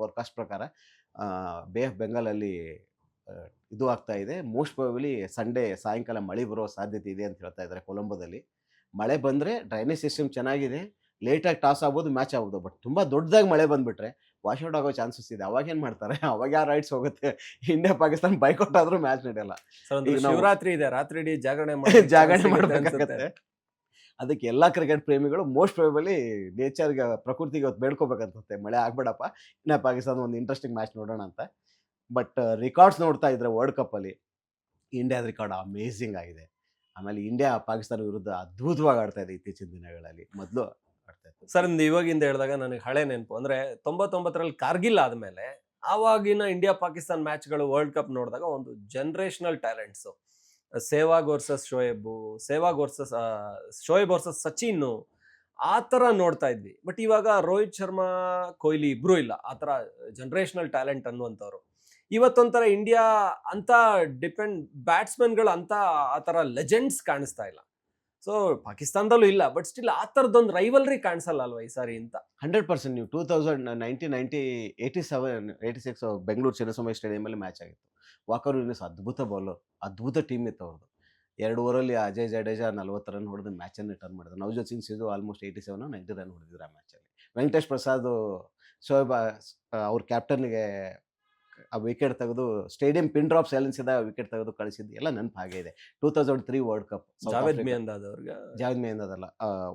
ಫೋರ್ಕಾಸ್ಟ್ ಪ್ರಕಾರ ಬೇ ಆಫ್ ಬೆಂಗಾಲಲ್ಲಿ ಇದು ಆಗ್ತಾ ಇದೆ. ಮೋಸ್ಟ್ ಪ್ರಾಬಬ್ಲಿ ಸಂಡೇ ಸಾಯಂಕಾಲ ಮಳೆ ಬರೋ ಸಾಧ್ಯತೆ ಇದೆ ಅಂತ ಹೇಳ್ತಾ ಇದ್ದಾರೆ ಕೊಲಂಬೋದಲ್ಲಿ. ಮಳೆ ಬಂದರೆ ಡ್ರೈನೇಜ್ ಸಿಸ್ಟಮ್ ಚೆನ್ನಾಗಿದೆ, ಲೇಟಾಗಿ ಟಾಸ್ ಆಗ್ಬೋದು, ಮ್ಯಾಚ್ ಆಗ್ಬೋದು. ಬಟ್ ತುಂಬ ದೊಡ್ಡದಾಗಿ ಮಳೆ ಬಂದುಬಿಟ್ರೆ ವಾಶ್ಔಟ್ ಆಗೋ ಚಾನ್ಸಸ್ ಇದೆ. ಅವಾಗೇನು ಮಾಡ್ತಾರೆ? ಅವಾಗ ಯಾವ ರೈಟ್ಸ್ ಹೋಗುತ್ತೆ? ಇಂಡಿಯಾ ಪಾಕಿಸ್ತಾನ ಬೈಕೌಟ್ ಆದರೂ ಮ್ಯಾಚ್ ನಡೆಯಲ್ಲ. ಈಗ ಶಿವರಾತ್ರಿ ಇದೆ, ರಾತ್ರಿ ಇಡೀ ಜಾಗರಣೆ ಜಾಗರಣೆ ಮಾಡಬೇಕಾಗತ್ತೆ. ಅದಕ್ಕೆ ಎಲ್ಲ ಕ್ರಿಕೆಟ್ ಪ್ರೇಮಿಗಳು ಮೋಸ್ಟ್ ಪ್ರಾಬಬ್ಲಿ ನೇಚರ್ಗೆ, ಪ್ರಕೃತಿಗೆ ಇವತ್ತು ಬೇಡ್ಕೋಬೇಕಂತಂತೆ, ಮಳೆ ಆಗ್ಬೇಡಪ್ಪ, ಇಂಡಿಯಾ ಪಾಕಿಸ್ತಾನ ಒಂದು ಇಂಟ್ರೆಸ್ಟಿಂಗ್ ಮ್ಯಾಚ್ ನೋಡೋಣ ಅಂತ. ಬಟ್ ರಿಕಾರ್ಡ್ಸ್ ನೋಡ್ತಾ ಇದ್ರೆ ವರ್ಲ್ಡ್ ಕಪ್ಪಲ್ಲಿ ಇಂಡಿಯಾದ ರಿಕಾರ್ಡ್ ಅಮೇಝಿಂಗ್ ಆಗಿದೆ. ಆಮೇಲೆ ಇಂಡಿಯಾ ಪಾಕಿಸ್ತಾನ ವಿರುದ್ಧ ಅದ್ಭುತವಾಗಿ ಆಡ್ತಾ ಇದೆ ಇತ್ತೀಚಿನ ದಿನಗಳಲ್ಲಿ. ಮೊದಲು ಆಡ್ತಾ ಇತ್ತು ಸರ್. ಇವಾಗಿಂದ ಹೇಳಿದಾಗ ನನಗೆ ಹಳೆ ನೆನಪು ಅಂದ್ರೆ 99ರಲ್ಲಿ ಕಾರ್ಗಿಲ್ ಆದ್ಮೇಲೆ ಆವಾಗಿನ ಇಂಡಿಯಾ ಪಾಕಿಸ್ತಾನ ಮ್ಯಾಚ್ಗಳು ವರ್ಲ್ಡ್ ಕಪ್ ನೋಡಿದಾಗ ಒಂದು generational talents, Sehwag versus Shoaib versus Sachin, ಆ ಥರ ನೋಡ್ತಾ ಇದ್ವಿ. ಬಟ್ ಇವಾಗ ರೋಹಿತ್ ಶರ್ಮಾ, ಕೊಹ್ಲಿ ಇಬ್ರು ಇಲ್ಲ ಆ ಥರ ಜನರೇಷನಲ್ ಟ್ಯಾಲೆಂಟ್ ಅನ್ನುವಂಥವ್ರು. ಇವತ್ತೊಂಥರ ಇಂಡಿಯಾ ಅಂತ ಬ್ಯಾಟ್ಸ್ಮನ್ಗಳು ಅಂತ ಆ ಥರ ಲೆಜೆಂಡ್ಸ್ ಕಾಣಿಸ್ತಾ ಇಲ್ಲ. ಸೊ ಪಾಕಿಸ್ತಾನದಲ್ಲೂ ಇಲ್ಲ, ಬಟ್ ಸ್ಟಿಲ್ ಆ ಥರದೊಂದು ರೈವಲ್ರಿ ಕಾಣಿಸಲ್ಲ ಅಲ್ವಾ ಈ ಸಾರಿ ಅಂತ? 100%. ನೀವು 86 ಬೆಂಗಳೂರು ಚಿನ್ನಸ್ವಾಮಿ ಸ್ಟೇಡಿಯಮಲ್ಲಿ ಮ್ಯಾಚ್ ಆಗಿತ್ತು. ವಾಕರ್ ಯೂನಿಸ್ ಅದ್ಭುತ ಬೌಲರ್, ಅದ್ಭುತ ಟೀಮ್ ಇತ್ತು ಅವ್ರದ್ದು. 2 ಓವರಲ್ಲಿ ಅಜಯ್ ಜಡೇಜಾ 40 ರನ್ ಹೊಡೆದು ಮ್ಯಾಚನ್ನು ಟರ್ನ್ ಮಾಡಿದ್ರು. ನವಜೋತ್ ಸಿಂಗ್ ಸಿಧು ಆಲ್ಮೋಸ್ಟ್ 87 90 ರನ್ ಹೊಡೆದಿದ್ರು ಆ ಮ್ಯಾಚಲ್ಲಿ. ವೆಂಕಟೇಶ್ ಪ್ರಸಾದ್ ಶೋಯಬ್ ಅವ್ರ ಕ್ಯಾಪ್ಟನ್ಗೆ ಆ ವಿಕೆಟ್ ತೆಗೆದು ಸ್ಟೇಡಿಯಂ ಪಿನ್ ಡ್ರಾಪ್ ಸೈಲೆನ್ಸ್ ಇದ್ದಾಗ ವಿಕೆಟ್ ತೆಗೆದು ಕಳಿಸಿದ್ದು ಎಲ್ಲ ನೆನಪು ಹಾಗೆ ಇದೆ. 2003 ವರ್ಲ್ಡ್ ಕಪ್ ಜಾವೇದ್ ಮಿಯಾಂದಾದ್ ಅವ್ರಿಗೆ, ಜಾವೇದ್ ಮಿಯಾಂದಾದ್ ಅಲ್ಲ,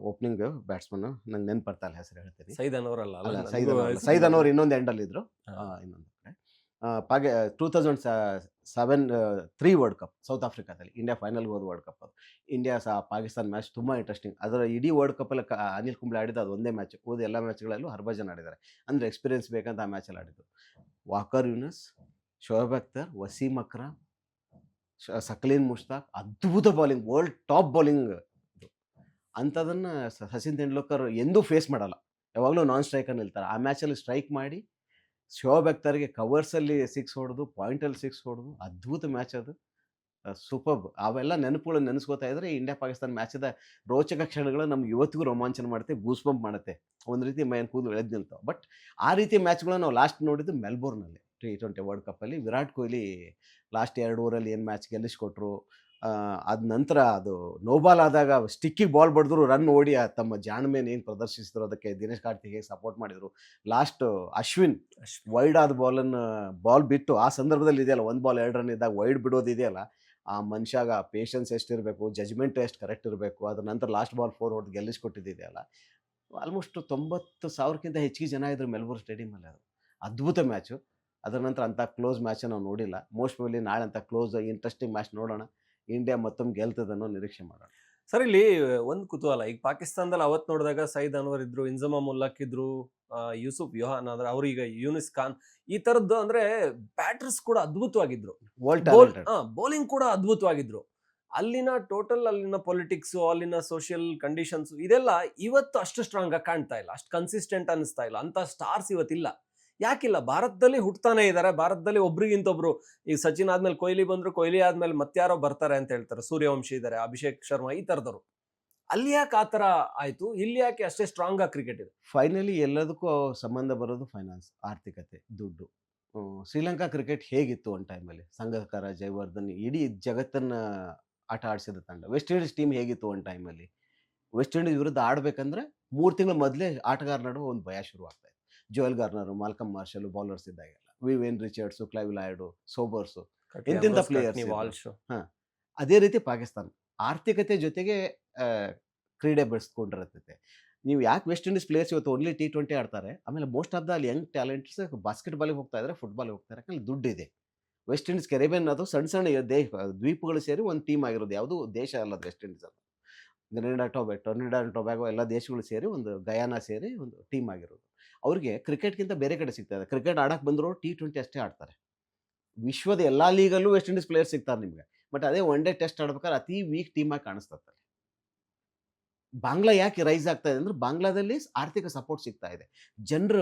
ಓಪನಿಂಗ್ ಬ್ಯಾಟ್ಸ್ಮನ್, ನಂಗೆ ನೆನಪು ಬರ್ತಾ ಇಲ್ಲ ಹೆಸರು, ಹೇಳ್ತೀನಿ. ಸೈದ್ ಅನ್ವರ್ ಅಲ್ಲ, ಸೈದ್ ಅನ್ವರ್ ಇನ್ನೊಂದು ಎಂಡಲ್ಲಿದ್ರು. ಇನ್ನೊಂದು ಕಡೆ 2003 ವರ್ಲ್ಡ್ ಕಪ್ ಸೌತ್ ಆಫ್ರಿಕಾದಲ್ಲಿ ಇಂಡಿಯಾ ಫೈನಲ್ಗೆ ಹೋದ ವರ್ಲ್ಡ್ ಕಪ್ ಅದು. ಇಂಡಿಯಾ ಪಾಕಿಸ್ತಾನ ಮ್ಯಾಚ್ ತುಂಬ ಇಂಟ್ರೆಸ್ಟಿಂಗ್. ಅದರ ಇಡೀ ವರ್ಲ್ಡ್ ಕಪ್ಪಲ್ಲಿ ಅನಿಲ್ ಕುಂಬ್ಳೆ ಆಡಿದ್ದು ಅದು ಒಂದೇ ಮ್ಯಾಚ್. ಉಳಿದ ಎಲ್ಲ ಮ್ಯಾಚ್ಗಳಲ್ಲೂ ಹರ್ಭಜನ್ ಆಡಿದ್ದಾರೆ. ಅಂದರೆ ಎಕ್ಸ್ಪೀರಿಯನ್ಸ್ ಬೇಕಂತ ಆ ಮ್ಯಾಚಲ್ಲಿ ಆಡಿದ್ದು. ವಾಕರ್ ಯೂನಿಸ್, ಶೋಯಬ್ ಅಖ್ತರ್, ವಸೀಮ್ ಅಕ್ರಮ್, ಸಕ್ಲೀನ್ ಮುಷ್ತಾಕ್, ಅದ್ಭುತ ಬೌಲಿಂಗ್, ವರ್ಲ್ಡ್ ಟಾಪ್ ಬೌಲಿಂಗ್. ಅಂಥದನ್ನು ಸಚಿನ್ ತೆಂಡೂಲ್ಕರ್ ಎಂದೂ ಫೇಸ್ ಮಾಡಲ್ಲ. ಯಾವಾಗಲೂ ನಾನ್ ಸ್ಟ್ರೈಕರ್ ನಿಲ್ತಾರೆ. ಆ ಮ್ಯಾಚಲ್ಲಿ ಸ್ಟ್ರೈಕ್ ಮಾಡಿ ಶೋಯಬ್ ಅಖ್ತರ್ಗೆ ಕವರ್ಸಲ್ಲಿ 6 ಹೊಡೆದು, ಪಾಯಿಂಟಲ್ಲಿ 6 ಹೊಡೆದು, ಅದ್ಭುತ ಮ್ಯಾಚ್ ಅದು. ಸೂಪರ್ಬ್. ಅವೆಲ್ಲ ನೆನಪುಗಳು ನೆನೆಸ್ಕೋತಾ ಇದ್ರೆ ಇಂಡಿಯಾ ಪಾಕಿಸ್ತಾನ ಮ್ಯಾಚದ ರೋಚಕ ಕ್ಷಣಗಳು ನಮ್ಗೆ ಇವತ್ತಿಗೂ ರೋಮಾಂಚನ ಮಾಡುತ್ತೆ, ಗೂಸ್ ಬಂಪ್ ಮಾಡುತ್ತೆ. ಒಂದು ರೀತಿ ಮೈನ್ ಕೂದಲು ಎಳೆದು ನಿಲ್ತಾವೆ. ಬಟ್ ಆ ರೀತಿಯ ಮ್ಯಾಚ್ಗಳನ್ನ ನಾವು ಲಾಸ್ಟ್ ನೋಡಿದ್ದು ಮೆಲ್ಬೋರ್ನಲ್ಲಿ T20 ವರ್ಲ್ಡ್ ಕಪ್ಪಲ್ಲಿ. ವಿರಾಟ್ ಕೊಹ್ಲಿ ಲಾಸ್ಟ್ 2 ಓವರಲ್ಲಿ ಏನು ಮ್ಯಾಚ್ ಗೆಲ್ಲಿಸ್ಕೊಟ್ರು. ಅದ ನಂತರ ಅದು ನೋಬಾಲ್ ಆದಾಗ ಸ್ಟಿಕ್ಕಿಗೆ ಬಾಲ್ ಬಡಿದ್ರು, ರನ್ ಓಡಿ ತಮ್ಮ ಜಾಣ್ಮೆಯನ್ನು ಏನು ಪ್ರದರ್ಶಿಸಿದ್ರು, ಅದಕ್ಕೆ ದಿನೇಶ್ ಕಾರ್ತಿಕ್ ಸಪೋರ್ಟ್ ಮಾಡಿದರು. ಲಾಸ್ಟ್ ಅಶ್ವಿನ್ ವೈಡ್ ಆದ ಬಾಲ್ ಬಿಟ್ಟು ಆ ಸಂದರ್ಭದಲ್ಲಿ ಇದೆಯಲ್ಲ, 1 ಬಾಲ್ 2 ರನ್ ಇದ್ದಾಗ ವೈಡ್ ಬಿಡೋದು ಇದೆಯಲ್ಲ, ಆ ಮನುಷ್ಯಾಗ ಪೇಷನ್ಸ್ ಎಷ್ಟಿರಬೇಕು, ಜಜ್ಮೆಂಟ್ ಎಷ್ಟು ಕರೆಕ್ಟ್ ಇರಬೇಕು. ಅದ್ರ ನಂತರ ಲಾಸ್ಟ್ ಬಾಲ್ 4 ಹೊಡೆದು ಗೆಲ್ಲಿಸ್ಕೊಟ್ಟಿದೆಯಲ್ಲ. ಆಲ್ಮೋಸ್ಟ್ 90,000ಕ್ಕಿಂತ ಹೆಚ್ಚಿಗೆ ಜನ ಇದ್ರು ಮೆಲ್ಬೋರ್ನ್ ಸ್ಟೇಡಿಯಮಲ್ಲಿ. ಅದು ಅದ್ಭುತ ಮ್ಯಾಚು. ಅದರ ನಂತರ ಅಂಥ ಕ್ಲೋಸ್ ಮ್ಯಾಚ್ ನಾವು ನೋಡಿಲ್ಲ. ಮೋಸ್ಟ್ ಪ್ರಾಬಬ್ಲಿ ನಾಳೆ ಅಂಥ ಕ್ಲೋಸ್ ಇಂಟ್ರೆಸ್ಟಿಂಗ್ ಮ್ಯಾಚ್ ನೋಡೋಣ. ಇಂಡಿಯಾ ಮತ್ತೊಮ್ಮೆ ಗೆಲ್ತದನ್ನೋ ನಿರೀಕ್ಷೆ ಮಾಡೋಣ. ಸರ್, ಇಲ್ಲಿ ಒಂದು ಕುತೂಹಲ. ಈಗ ಪಾಕಿಸ್ತಾನದಲ್ಲಿ ಅವತ್ತು ನೋಡಿದಾಗ ಸೈದ್ ಅನ್ವರ್ ಇದ್ರು, ಇಂಜಮಾಮ್ ಉಲ್ಲಕ್ ಇದ್ರು, ಯೂಸುಫ್ ಯೋಹಾನ್ ಅಂದ್ರೆ ಅವ್ರೀಗ ಯೂನಿಸ್ ಖಾನ್, ಈ ತರದ್ದು ಅಂದ್ರೆ ಬ್ಯಾಟರ್ಸ್ ಕೂಡ ಅದ್ಭುತವಾಗಿದ್ರು, ಬೌಲಿಂಗ್ ಕೂಡ ಅದ್ಭುತವಾಗಿದ್ರು. ಅಲ್ಲಿನ ಪೊಲಿಟಿಕ್ಸ್, ಅಲ್ಲಿನ ಸೋಷಿಯಲ್ ಕಂಡೀಷನ್ಸ್ ಇದೆಲ್ಲ ಇವತ್ತು ಅಷ್ಟು ಸ್ಟ್ರಾಂಗ್ ಆಗಿ ಕಾಣ್ತಾ ಇಲ್ಲ, ಅಷ್ಟು ಕನ್ಸಿಸ್ಟೆಂಟ್ ಅನಿಸ್ತಾ ಇಲ್ಲ. ಅಂತ ಸ್ಟಾರ್ಸ್ ಇವತ್ತಿಲ್ಲ. ಯಾಕಿಲ್ಲ? ಭಾರತದಲ್ಲಿ ಹುಟ್ಟತಾನೆ ಇದ್ದಾರೆ. ಭಾರತದಲ್ಲಿ ಒಬ್ರಿಗಿಂತೊಬ್ರು, ಈಗ ಸಚಿನ್ ಆದ್ಮೇಲೆ ಕೊಹ್ಲಿ ಬಂದ್ರು, ಕೊಹ್ಲಿ ಆದ್ಮೇಲೆ ಮತ್ತಾರೋ ಬರ್ತಾರೆ ಅಂತ ಹೇಳ್ತಾರೆ. ಸೂರ್ಯವಂಶಿ ಇದ್ದಾರೆ, ಅಭಿಷೇಕ್ ಶರ್ಮಾ, ಈ ತರದವರು. ಅಲ್ಲಿ ಯಾಕೆ ಆ ಥರ ಆಯಿತು? ಇಲ್ಲಿ ಯಾಕೆ ಅಷ್ಟೇ ಸ್ಟ್ರಾಂಗ್ ಆಗಿ ಕ್ರಿಕೆಟ್ ಇದೆ? ಫೈನಲಿ ಎಲ್ಲದಕ್ಕೂ ಸಂಬಂಧ ಬರೋದು ಫೈನಾನ್ಸ್, ಆರ್ಥಿಕತೆ, ದುಡ್ಡು. ಶ್ರೀಲಂಕಾ ಕ್ರಿಕೆಟ್ ಹೇಗಿತ್ತು ಒಂದು ಟೈಮಲ್ಲಿ? ಸಂಗಕ್ಕರ, ಜಯವರ್ಧನ್, ಇಡೀ ಜಗತ್ತನ್ನು ಆಟ ಆಡಿಸಿದ ತಂಡ. ವೆಸ್ಟ್ ಇಂಡೀಸ್ ಟೀಮ್ ಹೇಗಿತ್ತು ಒಂದು ಟೈಮಲ್ಲಿ? ವೆಸ್ಟ್ ಇಂಡೀಸ್ ವಿರುದ್ಧ ಆಡಬೇಕಂದ್ರೆ 3 ತಿಂಗಳ ಮೊದಲೇ ಆಟಗಾರ ನಡುವೆ ಒಂದು ಭಯ ಶುರುವಾಗ್ತಾ ಇದೆ. Joel Garner, Malcolm Marshall bowlers ಇದ್ದಾಗೆಲ್ಲ. Vivian Richards, Clive Lloyd, Sobers Curtly, ಎಂತೆಂಥ ಅಮ್ರೋಸ್ ಪ್ಲೇಯರ್ಸ್ ಕಟ್ನಿ, ಇದ್ರು. ವಾಲ್ಶು. ಹಾ. ಅದೇ ರೀತಿ ಪಾಕಿಸ್ತಾನ. ಆರ್ಥಿಕತೆ ಜೊತೆಗೆ ಕ್ರೀಡೆ ಬೆಳೆಸ್ಕೊಂಡಿರತೈತೆ. ನೀವು ಯಾಕೆ ವೆಸ್ಟ್ ಇಂಡೀಸ್ ಪ್ಲೇಯರ್ಸ್ ಇವತ್ತು ಓನ್ಲಿ T20 ಆಡ್ತಾರೆ. ಆಮೇಲೆ ಮೋಸ್ಟ್ ಆಫ್ ದ ಅಲ್ಲಿ ಯಂಗ್ ಟ್ಯಾಲೆಂಟ್ಸ್ ಬಾಸ್ಕೆಟ್ ಬಾಲ್‌ಗೆ ಹೋಗ್ತಾ ಇದ್ದಾರೆ, ಫುಟ್ಬಾಲ್‌ಗೆ ಹೋಗ್ತಾರೆ. ಯಾಕಂದ್ರೆ ದುಡ್ಡಿದೆ. ವೆಸ್ಟ್ ಇಂಡೀಸ್, ಕೆರಿಬಿಯನ್ ಅದು ಸಣ್ಣ ಸಣ್ಣ ದ್ವೀಪಗಳು ಸೇರಿ ಒಂದು ಟೀಮ್ ಆಗಿರೋದು. ಯಾವುದು ದೇಶ ಅಲ್ಲ ಅದು ವೆಸ್ಟ್ ಇಂಡೀಸ್ ಅದು. ಟೊರ್ನಿಡಾ ಅಂಡ್ ಟೊಬ್ಯಾಗೊ ಎಲ್ಲ ದೇಶಗಳು ಸೇರಿ ಒಂದು ಗಯಾನಾ ಸೇರಿ ಒಂದು ಟೀಮ್ ಆಗಿರೋದು. ಅವ್ರಿಗೆ ಕ್ರಿಕೆಟ್‌ಗಿಂತ ಬೇರೆ ಕಡೆ ಸಿಗ್ತಾ ಇದೆ. ಕ್ರಿಕೆಟ್ ಆಡಕ್ಕೆ ಬಂದವರು T20 ಅಷ್ಟೇ ಆಡ್ತಾರೆ. ವಿಶ್ವದ ಎಲ್ಲಾ ಲೀಗಲ್ಲೂ ವೆಸ್ಟ್ ಇಂಡೀಸ್ ಪ್ಲೇಯರ್ಸ್ ಸಿಗ್ತಾರೆ ನಿಮ್ಗೆ. ಬಟ್ ಅದೇ ಒನ್ ಡೇ ಟೆಸ್ಟ್ ಆಡ್ಬೇಕಾದ್ರೆ ಅತಿ ವೀಕ್ ಟೀಮ್ ಆಗಿ ಕಾಣಿಸ್ತದೆ. ಬಾಂಗ್ಲಾ ಯಾಕೆ ರೈಸ್ ಆಗ್ತಾ ಇದೆ ಅಂದ್ರೆ ಬಾಂಗ್ಲಾದಲ್ಲಿ ಆರ್ಥಿಕ ಸಪೋರ್ಟ್ ಸಿಗ್ತಾ ಇದೆ. ಜನರು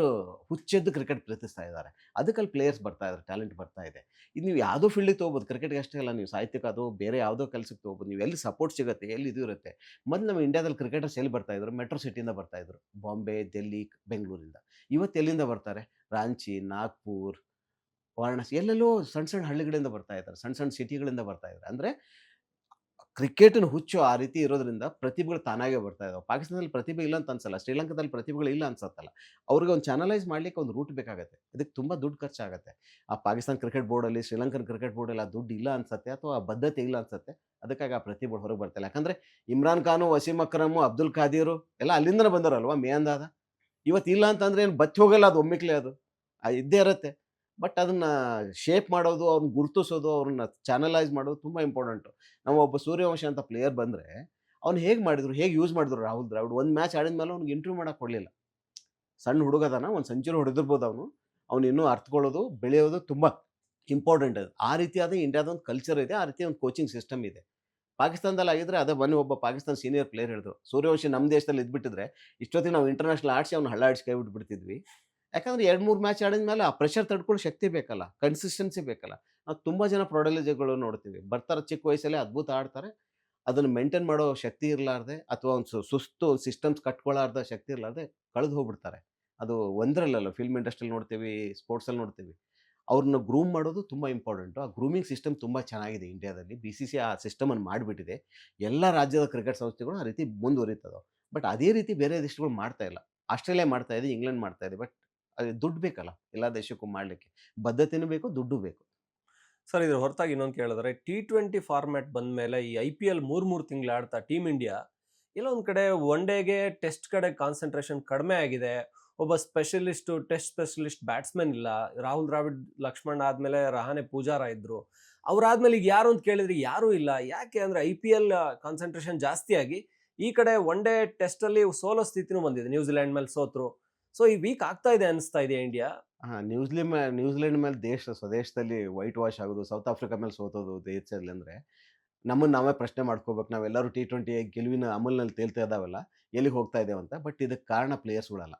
ಹುಚ್ಚೆದ್ದು ಕ್ರಿಕೆಟ್ ಪ್ರೀತಿಸ್ತಾ ಇದ್ದಾರೆ. ಅದಕ್ಕೆ ಅಲ್ಲಿ ಪ್ಲೇಯರ್ಸ್ ಬರ್ತಾ ಇದ್ದಾರೆ, ಟ್ಯಾಲೆಂಟ್ ಬರ್ತಾ ಇದೆ. ಇದು ನೀವು ಯಾವುದೋ ಫೀಲ್ಡಿಗೆ ತೊಗೋಬೋದು, ಕ್ರಿಕೆಟ್‌ಗೆ ಅಷ್ಟೇ ಅಲ್ಲ, ನೀವು ಸಾಹಿತ್ಯಕ್ಕೆ ಅದು ಬೇರೆ ಯಾವುದೋ ಕೆಲಸಕ್ಕೆ ತೊಗೋಬೋದು. ನೀವು ಎಲ್ಲಿ ಸಪೋರ್ಟ್ ಸಿಗುತ್ತೆ, ಎಲ್ಲಿ ಇದು ಇರುತ್ತೆ. ಮೊದಲು ನಮ್ಮ ಇಂಡಿಯಾದಲ್ಲಿ ಕ್ರಿಕೆಟರ್ಸ್ ಎಲ್ಲಿ ಬರ್ತಾ ಇದ್ರು? ಮೆಟ್ರೋ ಸಿಟಿಯಿಂದ ಬರ್ತಾ ಇದ್ರು. ಬಾಂಬೆ, ಡೆಲ್ಲಿ, ಬೆಂಗಳೂರಿಂದ. ಇವತ್ತು ಎಲ್ಲಿಂದ ಬರ್ತಾರೆ? ರಾಂಚಿ, ನಾಗ್ಪುರ್, ವಾರಣಾಸಿ ಎಲ್ಲೆಲ್ಲೋ ಸಣ್ಣ ಸಣ್ಣ ಹಳ್ಳಿಗಳಿಂದ ಬರ್ತಾ ಇದ್ದಾರೆ. ಸಣ್ಣ ಸಣ್ಣ ಸಿಟಿಗಳಿಂದ ಬರ್ತಾ ಇದ್ದಾರೆ. ಅಂದ್ರೆ ಕ್ರಿಕೆಟ್‌ನ ಹುಚ್ಚು ಆ ರೀತಿ ಇರೋದ್ರಿಂದ ಪ್ರತಿಭೆಗಳು ತಾನಾಗೇ ಬರ್ತಾ ಇದಾವೆ. ಪಾಕಿಸ್ತಾನದಲ್ಲಿ ಪ್ರತಿಭೆ ಇಲ್ಲ ಅಂತ ಅನ್ಸಲ್ಲ. ಶ್ರೀಲಂಕಾದಲ್ಲಿ ಪ್ರತಿಭೆಗಳು ಇಲ್ಲ ಅನ್ಸತ್ತಲ್ಲ. ಅವ್ರಿಗೆ ಒಂದು ಚಾನಲೈಸ್ ಮಾಡ್ಲಿಕ್ಕೆ ಒಂದು ರೂಟ್ ಬೇಕಾಗತ್ತೆ. ಇದಕ್ಕೆ ತುಂಬಾ ದುಡ್ಡು ಖರ್ಚಾಗತ್ತೆ. ಆ ಪಾಕಿಸ್ತಾನ ಕ್ರಿಕೆಟ್ ಬೋರ್ಡಲ್ಲಿ, ಶ್ರೀಲಂಕನ್ ಕ್ರಿಕೆಟ್ ಬೋರ್ಡಲ್ಲಿ ಆ ದುಡ್ಡು ಇಲ್ಲ ಅನ್ಸತ್ತೆ ಅಥವಾ ಆ ಬದ್ಧತೆ ಇಲ್ಲ ಅನ್ಸತ್ತೆ. ಅದಕ್ಕಾಗಿ ಆ ಪ್ರತಿಭೆಗಳು ಹೊರಗೆ ಬರ್ತಾ ಇಲ್ಲ. ಯಾಕಂದ್ರೆ ಇಮ್ರಾನ್ ಖಾನು, ವಸೀಂ ಅಕ್ರಮ್, ಅಬ್ದುಲ್ ಖಾದಿರು ಎಲ್ಲ ಅಲ್ಲಿಂದನೇ ಬಂದವರಲ್ವಾ ಮಿಯಾಂದಾದ. ಇವತ್ತು ಇಲ್ಲ ಅಂತಂದ್ರೆ ಏನು ಬತ್ತಿ ಹೋಗಲ್ಲ ಅದು ಒಮ್ಮಿಕ್ಲೆ ಅದು. ಇದ್ದೇ ಇರತ್ತೆ. ಬಟ್ ಅದನ್ನ ಶೇಪ್ ಮಾಡೋದು, ಅವ್ರನ್ನ ಗುರುತಿಸೋದು, ಅವ್ರನ್ನ ಚಾನಲೈಸ್ ಮಾಡೋದು ತುಂಬಾ ಇಂಪಾರ್ಟೆಂಟು. ನಾವು ಒಬ್ಬ ಸೂರ್ಯವಂಶಿ ಅಂತ ಪ್ಲೇಯರ್ ಬಂದ್ರೆ, ಅವ್ನು ಹೇಗೆ ಮಾಡಿದ್ರು, ಹೇಗೆ ಯೂಸ್ ಮಾಡಿದ್ರು ರಾಹುಲ್ ದ್ರಾವಿಡ್. ಒಂದು ಮ್ಯಾಚ್ ಆಡಿದ್ಮೇಲೆ ಅವ್ನಿಗೆ ಇಂಟರ್ವ್ಯೂ ಮಾಡಕ್ಕೆ ಕೊಡಲಿಲ್ಲ. ಸಣ್ಣ ಹುಡುಗ ಅದಾನ, ಒಂದು ಸೆಂಚುರಿ ಹೊಡೆದಿರ್ಬೋದು ಅವನು. ಅವ್ನು ಇನ್ನೂ ಅರ್ಥಕೊಳ್ಳೋದು, ಬೆಳೆಯೋದು ತುಂಬಾ ಇಂಪಾರ್ಟೆಂಟ್ ಅದು. ಆ ರೀತಿಯಾದ ಇಂಡಿಯಾದ ಒಂದು ಕಲ್ಚರ್ ಇದೆ, ಆ ರೀತಿಯ ಒಂದು ಕೋಚಿಂಗ್ ಸಿಸ್ಟಮ್ ಇದೆ. ಪಾಕಿಸ್ತಾನದಲ್ಲಿ ಆಗಿದ್ರೆ ಅದೇ ಬನ್ನಿ ಒಬ್ಬ ಪಾಕಿಸ್ತಾನ ಸೀನಿಯರ್ ಪ್ಲೇಯರ್ ಹೇಳಿದ್ರು, ಸೂರ್ಯವಂಶಿ ನಮ್ಮ ದೇಶದಲ್ಲಿ ಇದ್ಬಿಟ್ಟಿದ್ರೆ ಇಷ್ಟೊತ್ತಿಗೆ ನಾವು ಇಂಟರ್ನ್ಯಾಷನಲ್ ಆಡಿಸಿ ಅವ್ನು ಹಳ್ಳಾಡಿಸಿ ಕೈ ಬಿಟ್ಬಿಡ್ತಿದ್ವಿ. ಯಾಕಂದ್ರೆ 2-3 ಮ್ಯಾಚ್ ಆಡಿದ್ಮೇಲೆ ಆ ಪ್ರೆಷರ್ ತಡ್ಕೊಳ್ಳೋ ಶಕ್ತಿ ಬೇಕಲ್ಲ, ಕನ್ಸಿಸ್ಟೆನ್ಸಿ ಬೇಕಲ್ಲ. ನಾವು ತುಂಬಾ ಜನ ಪ್ರೊಡಿಜಿಗಳು ನೋಡ್ತೀವಿ. ಬರ್ತಾರೆ ಚಿಕ್ಕ ವಯಸ್ಸಲ್ಲೇ ಅದ್ಭುತ ಆಡ್ತಾರೆ. ಅದನ್ನ ಮೇಂಟೈನ್ ಮಾಡೋ ಶಕ್ತಿ ಇರಲಾರ್ದೆ ಅಥವಾ ಒಂದು ಸುಸ್ತು ಸಿಸ್ಟಮ್ಸ್ ಕಟ್ಕೊಳ್ಳಾರ್ದ ಶಕ್ತಿ ಇರಲಾರ್ದೆ ಕಳೆದು ಹೋಗ್ಬಿಡ್ತಾರೆ. ಅದು ಒಂದರಲ್ಲಲ್ಲ, ಫಿಲ್ಮ್ ಇಂಡಸ್ಟ್ರಿಯಲ್ಲಿ ನೋಡ್ತೀವಿ, ಸ್ಪೋರ್ಟ್ಸಲ್ಲಿ ನೋಡ್ತೀವಿ. ಅವ್ರನ್ನ ಗ್ರೂಮ್ ಮಾಡೋದು ತುಂಬಾ ಇಂಪಾರ್ಟೆಂಟು. ಆ ಗ್ರೂಮಿಂಗ್ ಸಿಸ್ಟಮ್ ತುಂಬಾ ಚೆನ್ನಾಗಿದೆ ಇಂಡಿಯಾದಲ್ಲಿ. BCCI ಆ ಸಿಸ್ಟಮನ್ನು ಮಾಡಿಬಿಟ್ಟಿದೆ. ಎಲ್ಲ ರಾಜ್ಯದ ಕ್ರಿಕೆಟ್ ಸಂಸ್ಥೆಗಳು ಆ ರೀತಿ ಮುಂದುವರಿತದವು. ಬಟ್ ಅದೇ ರೀತಿ ಬೇರೆ ದೇಶಗಳು ಮಾಡ್ತಾ ಇಲ್ಲ. ಆಸ್ಟ್ರೇಲಿಯಾ ಮಾಡ್ತಾ ಇದೆ, ಇಂಗ್ಲೆಂಡ್ ಮಾಡ್ತಾ ಇದೆ. ಬಟ್ ದುಡ್ಡು ಬೇಕಲ್ಲ ಎಲ್ಲ ದೇಶಕ್ಕೂ ಮಾಡ್ಲಿಕ್ಕೆ. ಬದ್ಧತೆನೂ ಬೇಕು, ದುಡ್ಡು ಬೇಕು. ಸರ್, ಇದ್ರ ಹೊರತಾಗಿ ಇನ್ನೊಂದು ಕೇಳಿದ್ರೆ, T20 ಫಾರ್ಮ್ಯಾಟ್ ಬಂದ್ಮೇಲೆ ಈ IPL 3 ತಿಂಗಳು ಆಡ್ತಾ ಟೀಮ್ ಇಂಡಿಯಾ ಎಲ್ಲೋ ಒಂದ್ ಕಡೆ ಒನ್ ಡೇಗೆ ಟೆಸ್ಟ್ ಕಡೆ ಕಾನ್ಸಂಟ್ರೇಷನ್ ಕಡಿಮೆ ಆಗಿದೆ. ಒಬ್ಬ ಟೆಸ್ಟ್ ಸ್ಪೆಷಲಿಸ್ಟ್ ಬ್ಯಾಟ್ಸ್ಮನ್ ಇಲ್ಲ. ರಾಹುಲ್ ದ್ರಾವಿಡ್, ಲಕ್ಷ್ಮಣ್ ಆದ್ಮೇಲೆ ರಹಾನೆ ಪೂಜಾರ ಇದ್ರು. ಅವ್ರಾದ್ಮೇಲೆ ಈಗ ಯಾರು ಅಂತ ಕೇಳಿದ್ರೆ ಯಾರೂ ಇಲ್ಲ. ಯಾಕೆ ಅಂದ್ರೆ IPL ಕಾನ್ಸಂಟ್ರೇಷನ್ ಜಾಸ್ತಿ ಆಗಿ ಈ ಕಡೆ ಒನ್ ಡೇ ಟೆಸ್ಟ್ ಅಲ್ಲಿ ಸೋಲೋ ಸ್ಥಿತಿನೂ ಬಂದಿದೆ. ನ್ಯೂಜಿಲೆಂಡ್ ಮೇಲೆ ಸೋತ್ರು. ಸೊ ಈ ವೀಕ್ ಆಗ್ತಾ ಇದೆ ಅನಿಸ್ತಾ ಇದೆ ಇಂಡಿಯಾ. ನ್ಯೂಜಿಲೆಂಡ್ ಮೇಲೆ ಸ್ವದೇಶದಲ್ಲಿ ವೈಟ್ ವಾಶ್ ಆಗೋದು, ಸೌತ್ ಆಫ್ರಿಕಾ ಮೇಲೆ ಸೋತೋದು ದೇಶದಲ್ಲಿ ಅಂದ್ರೆ ನಮ್ಮನ್ನ ನಾವೇ ಪ್ರಶ್ನೆ ಮಾಡ್ಕೋಬೇಕು. ನಾವೆಲ್ಲರೂ T20 ಗೆಲುವಿನ ಅಮಲ್ನಲ್ಲಿ ತೇಲ್ತಾ ಇದಾವಲ್ಲ, ಎಲ್ಲಿಗೆ ಹೋಗ್ತಾ ಇದ್ದೇವೆ ಅಂತ. ಬಟ್ ಇದಕ್ಕೆ ಕಾರಣ ಪ್ಲೇಯರ್ಸ್ಗಳಲ್ಲ.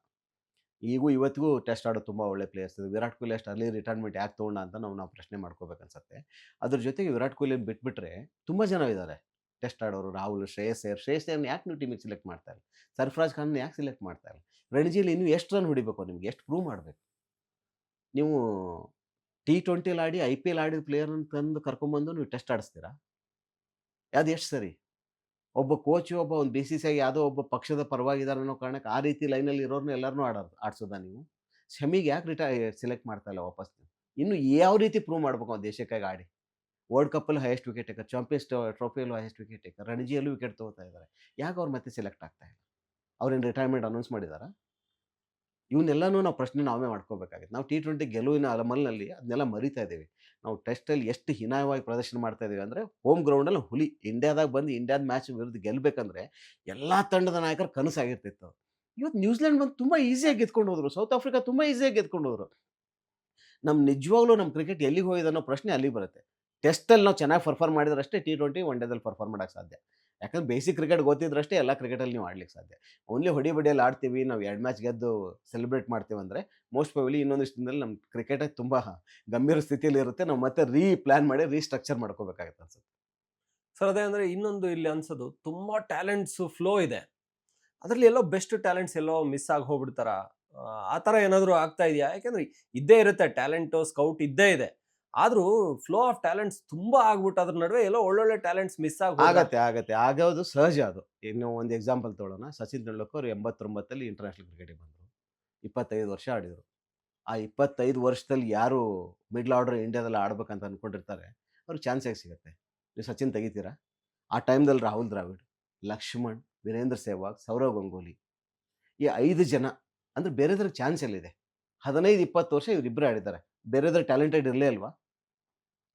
ಈಗೂ ಇವತ್ತಿಗೂ ಟೆಸ್ಟ್ ಆಡೋದು ತುಂಬ ಒಳ್ಳೆ ಪ್ಲೇಯರ್ಸ್ ಇದೆ. ವಿರಾಟ್ ಕೊಹ್ಲಿ ಅಷ್ಟು ಅರ್ಲಿ ರಿಟೈರ್ಮೆಂಟ್ ಯಾಕೆ ತೊಗೊಂಡ ಅಂತ ನಾವು ಪ್ರಶ್ನೆ ಮಾಡ್ಕೋಬೇಕನ್ಸತ್ತೆ. ಅದ್ರ ಜೊತೆಗೆ ವಿರಾಟ್ ಕೊಹ್ಲಿ ಬಿಟ್ಬಿಟ್ರೆ ತುಂಬ ಜನ ಇದ್ದಾರೆ ಟೆಸ್ಟ್ ಆಡೋರು. ರಾಹುಲ್, ಶ್ರೇಯಸ್ ಅಯ್ಯರ್ನ ಯಾಕೆ ನೀವು ಟೀಮಿಗೆ ಸೆಲೆಕ್ಟ್ ಮಾಡ್ತಾ ಇಲ್ಲ? ಸರ್ಫರಾಜ್ ಖಾನ್ ಯಾಕೆ ಸೆಲೆಕ್ಟ್ ಮಾಡ್ತಾ ಇಲ್ಲ? ರಣಜಿಯಲ್ಲಿ ಇನ್ನೂ ಎಷ್ಟು ರನ್ ಹೊಡಿಬೇಕು, ನಿಮ್ಗೆ ಎಷ್ಟು ಪ್ರೂವ್ ಮಾಡಬೇಕು? ನೀವು T20 ಆಡಿ IPL ಆಡಿದ ಪ್ಲೇಯರ್ನ ತಂದು ಕರ್ಕೊಂಬಂದು ನೀವು ಟೆಸ್ಟ್ ಆಡಿಸ್ತೀರಾ? ಅದು ಎಷ್ಟು ಸರಿ? ಒಬ್ಬ ಕೋಚು, ಒಂದು BCCI ಯಾವುದೋ ಒಬ್ಬ ಪಕ್ಷದ ಪರವಾಗಿದ್ದಾರೆ ಅನ್ನೋ ಕಾರಣಕ್ಕೆ ಆ ರೀತಿ ಲೈನಲ್ಲಿ ಇರೋರ್ನ ಎಲ್ಲರನ್ನೂ ಆಡ್ಸೋದಾ ನೀವು? ಶಮಿಗೆ ಯಾಕೆ ಸೆಲೆಕ್ಟ್ ಮಾಡ್ತಾ ಇಲ್ಲ ವಾಪಸ್ ನೀವು? ಇನ್ನು ಯಾವ ರೀತಿ ಪ್ರೂವ್ ಮಾಡ್ಬೇಕು ಅವ್ನು ದೇಶಕ್ಕಾಗಿ ಆಡಿ? ವರ್ಲ್ಡ್ ಕಪ್ಪಲ್ಲಿ ಹೈಯೆಸ್ಟ್ ವಿಕೆಟ್ ಟೇಕರ್, ಚಾಂಪಿಯನ್ಸ್ ಟ್ರೋಫಿಯಲ್ಲೂ ಹೈಯೆಸ್ಟ್ ವಿಕೆಟ್ ಟೇಕರ್, ರಣಜಿಯಲ್ಲೂ ವಿಕೆಟ್ ತಗೋತಾ ಇದ್ದಾರೆ. ಯಾಕೆ ಅವ್ರು ಮತ್ತೆ ಸೆಲೆಕ್ಟ್ ಆಗ್ತಾ ಇಲ್ಲ? ಅವ್ರೇನು ರಿಟೈರ್ಮೆಂಟ್ ಅನೌನ್ಸ್ ಮಾಡಿದಾರಾ? ಇವನ್ನೆಲ್ಲನೂ ನಾವು ಪ್ರಶ್ನೆ ನಾವೇ ಮಾಡ್ಕೋಬೇಕಾಗಿತ್ತು. ನಾವು T20 ಗೆಲುವಿನ ಅಲಮಲ್ನಲ್ಲಿ ಅದನ್ನೆಲ್ಲ ಮರಿತಾ ಇದ್ದೀವಿ. ನಾವು ಟೆಸ್ಟಲ್ಲಿ ಎಷ್ಟು ಹೀನಾಯವಾಗಿ ಪ್ರದರ್ಶನ ಮಾಡ್ತಾ ಇದ್ದೀವಿ ಅಂದರೆ, ಹೋಮ್ ಗ್ರೌಂಡಲ್ಲಿ ಹುಲಿ ಇಂಡಿಯಾದಾಗ ಬಂದು ಇಂಡಿಯಾದ ಮ್ಯಾಚ್ ವಿರುದ್ಧ ಗೆಲ್ಲಬೇಕಂದ್ರೆ ಎಲ್ಲ ತಂಡದ ನಾಯಕರ ಕನಸಾಗಿರ್ತಿತ್ತು. ಇವತ್ತು ನ್ಯೂಜಿಲೆಂಡ್ ಬಂದು ತುಂಬ ಈಸಿಯಾಗಿ ಗೆದ್ಕೊಂಡು ಹೋದ್ರು. ಸೌತ್ ಆಫ್ರಿಕಾ ತುಂಬ ಈಸಿಯಾಗಿ ಗೆದ್ಕೊಂಡು ಹೋದ್ರು. ನಿಜವಾಗ್ಲೂ ನಮ್ಮ ಕ್ರಿಕೆಟ್ ಎಲ್ಲಿಗೆ ಹೋಗಿದೆ ಅನ್ನೋ ಪ್ರಶ್ನೆ ಅಲ್ಲಿಗೆ ಬರುತ್ತೆ. ಟೆಸ್ಟಲ್ಲಿ ನಾವು ಚೆನ್ನಾಗಿ ಪರ್ಫಾರ್ಮ್ ಮಾಡಿದ್ರಷ್ಟೇ T20 ಒನ್ ಡೇದಲ್ಲಿ ಪರ್ಫಾರ್ಮ್ ಮಾಡೋಕ್ಕೆ ಸಾಧ್ಯ. ಯಾಕಂದ್ರೆ ಬೇಸಿಕ್ ಕ್ರಿಕೆಟ್ ಗೊತ್ತಿದ್ರಷ್ಟೇ ಎಲ್ಲ ಕ್ರಿಕೆಟಲ್ಲಿ ನೀವು ಆಡ್ಲಿಕ್ಕೆ ಸಾಧ್ಯ. ಓನ್ಲಿ ಹೊಡಿ ಬಡಿಯಲ್ಲಿ ಆಡ್ತೀವಿ, ನಾವು 2 ಮ್ಯಾಚ್ ಗೆದ್ದು ಸೆಲೆಬ್ರೇಟ್ ಮಾಡ್ತೀವಿ ಅಂದರೆ ಮೋಸ್ಟ್ ಪ್ರಾಬಬ್ಲಿ ಇನ್ನೊಂದಿಷ್ಟು ದಿನದಲ್ಲಿ ನಮ್ಮ ಕ್ರಿಕೆಟೇ ತುಂಬ ಗಂಭೀರ ಸ್ಥಿತಿಯಲ್ಲಿ ಇರುತ್ತೆ. ನಾವು ಮತ್ತೆ ಪ್ಲಾನ್ ಮಾಡಿ ರೀಸ್ಟ್ರಕ್ಚರ್ ಮಾಡ್ಕೋಬೇಕಾಗುತ್ತೆ ಅನ್ಸುತ್ತೆ. ಸರ್, ಅದೇ ಅಂದ್ರೆ ಇನ್ನೊಂದು ಇಲ್ಲಿ ಅನ್ಸೋದು, ತುಂಬಾ ಟ್ಯಾಲೆಂಟ್ಸ್ ಫ್ಲೋ ಇದೆ. ಅದ್ರಲ್ಲಿ ಎಲ್ಲೋ ಬೆಸ್ಟ್ ಟ್ಯಾಲೆಂಟ್ಸ್ ಎಲ್ಲೋ ಮಿಸ್ ಆಗಿ ಹೋಗ್ಬಿಡ್ತಾರ. ಆ ತರ ಏನಾದ್ರು ಆಗ್ತಾ ಇದೆಯಾ? ಯಾಕಂದ್ರೆ ಇದ್ದೇ ಇರುತ್ತೆ ಟ್ಯಾಲೆಂಟ್, ಸ್ಕೌಟ್ ಇದ್ದೇ ಇದೆ. ಆದ್ರೂ ಫ್ಲೋ ಆಫ್ ಟ್ಯಾಲೆಂಟ್ಸ್ ತುಂಬಾ ಆಗ್ಬಿಟ್ಟು ಅದ್ರ ನಡುವೆ ಎಲ್ಲೋ ಒಳ್ಳೊಳ್ಳೆ ಟ್ಯಾಲೆಂಟ್ಸ್ ಮಿಸ್ ಆಗಿ ಹೋದ್ರ. ಆಗತ್ತೆ. ಆಗೋದು ಸಹಜ ಅದು. ಇನ್ನು ಒಂದು ಎಕ್ಸಾಂಪಲ್ ತಗೊಳ್ಳೋಣ. ಸಚಿನ್ ತೆಂಡೂಲ್ಕರ್ 89ರಲ್ಲಿ ಇಂಟರ್ನ್ಯಾಷನಲ್ ಕ್ರಿಕೆಟಿಗೆ ಬಂದ್ರು. 25 ವರ್ಷ ಆಡಿದ್ರು. ಆ 25 ವರ್ಷದಲ್ಲಿ ಯಾರು ಮಿಡ್ಲ್ ಆರ್ಡರ್ ಇಂಡಿಯಾದಲ್ಲಿ ಆಡ್ಬೇಕಂತ ಅನ್ಕೊಂಡಿರ್ತಾರೆ, ಅವ್ರಿಗೆ ಚಾನ್ಸ್ ಹೇಗೆ ಸಿಗುತ್ತೆ? ನೀವು ಸಚಿನ್ ತೆಗಿತೀರಾ? ಆ ಟೈಮ್‌ದಲ್ಲಿ ರಾಹುಲ್ ದ್ರಾವಿಡ್, ಲಕ್ಷ್ಮಣ್, ವೀರೇಂದ್ರ ಸೆಹ್ವಾಗ್, ಸೌರವ್ ಗಂಗೂಲಿ ಈ 5 ಜನ ಅಂದ್ರೆ ಬೇರೆದ್ರಿಗೆ ಚಾನ್ಸ್ ಎಲ್ಲಿದೆ? 15, 20 ವರ್ಷ ಇವರಿಬ್ಬರೇ ಆಡಿದ್ದಾರೆ. ಬೇರೆದ್ರ ಟ್ಯಾಲೆಂಟೆಡ್ ಇರ್ಲೇ ಇಲ್ವಾ?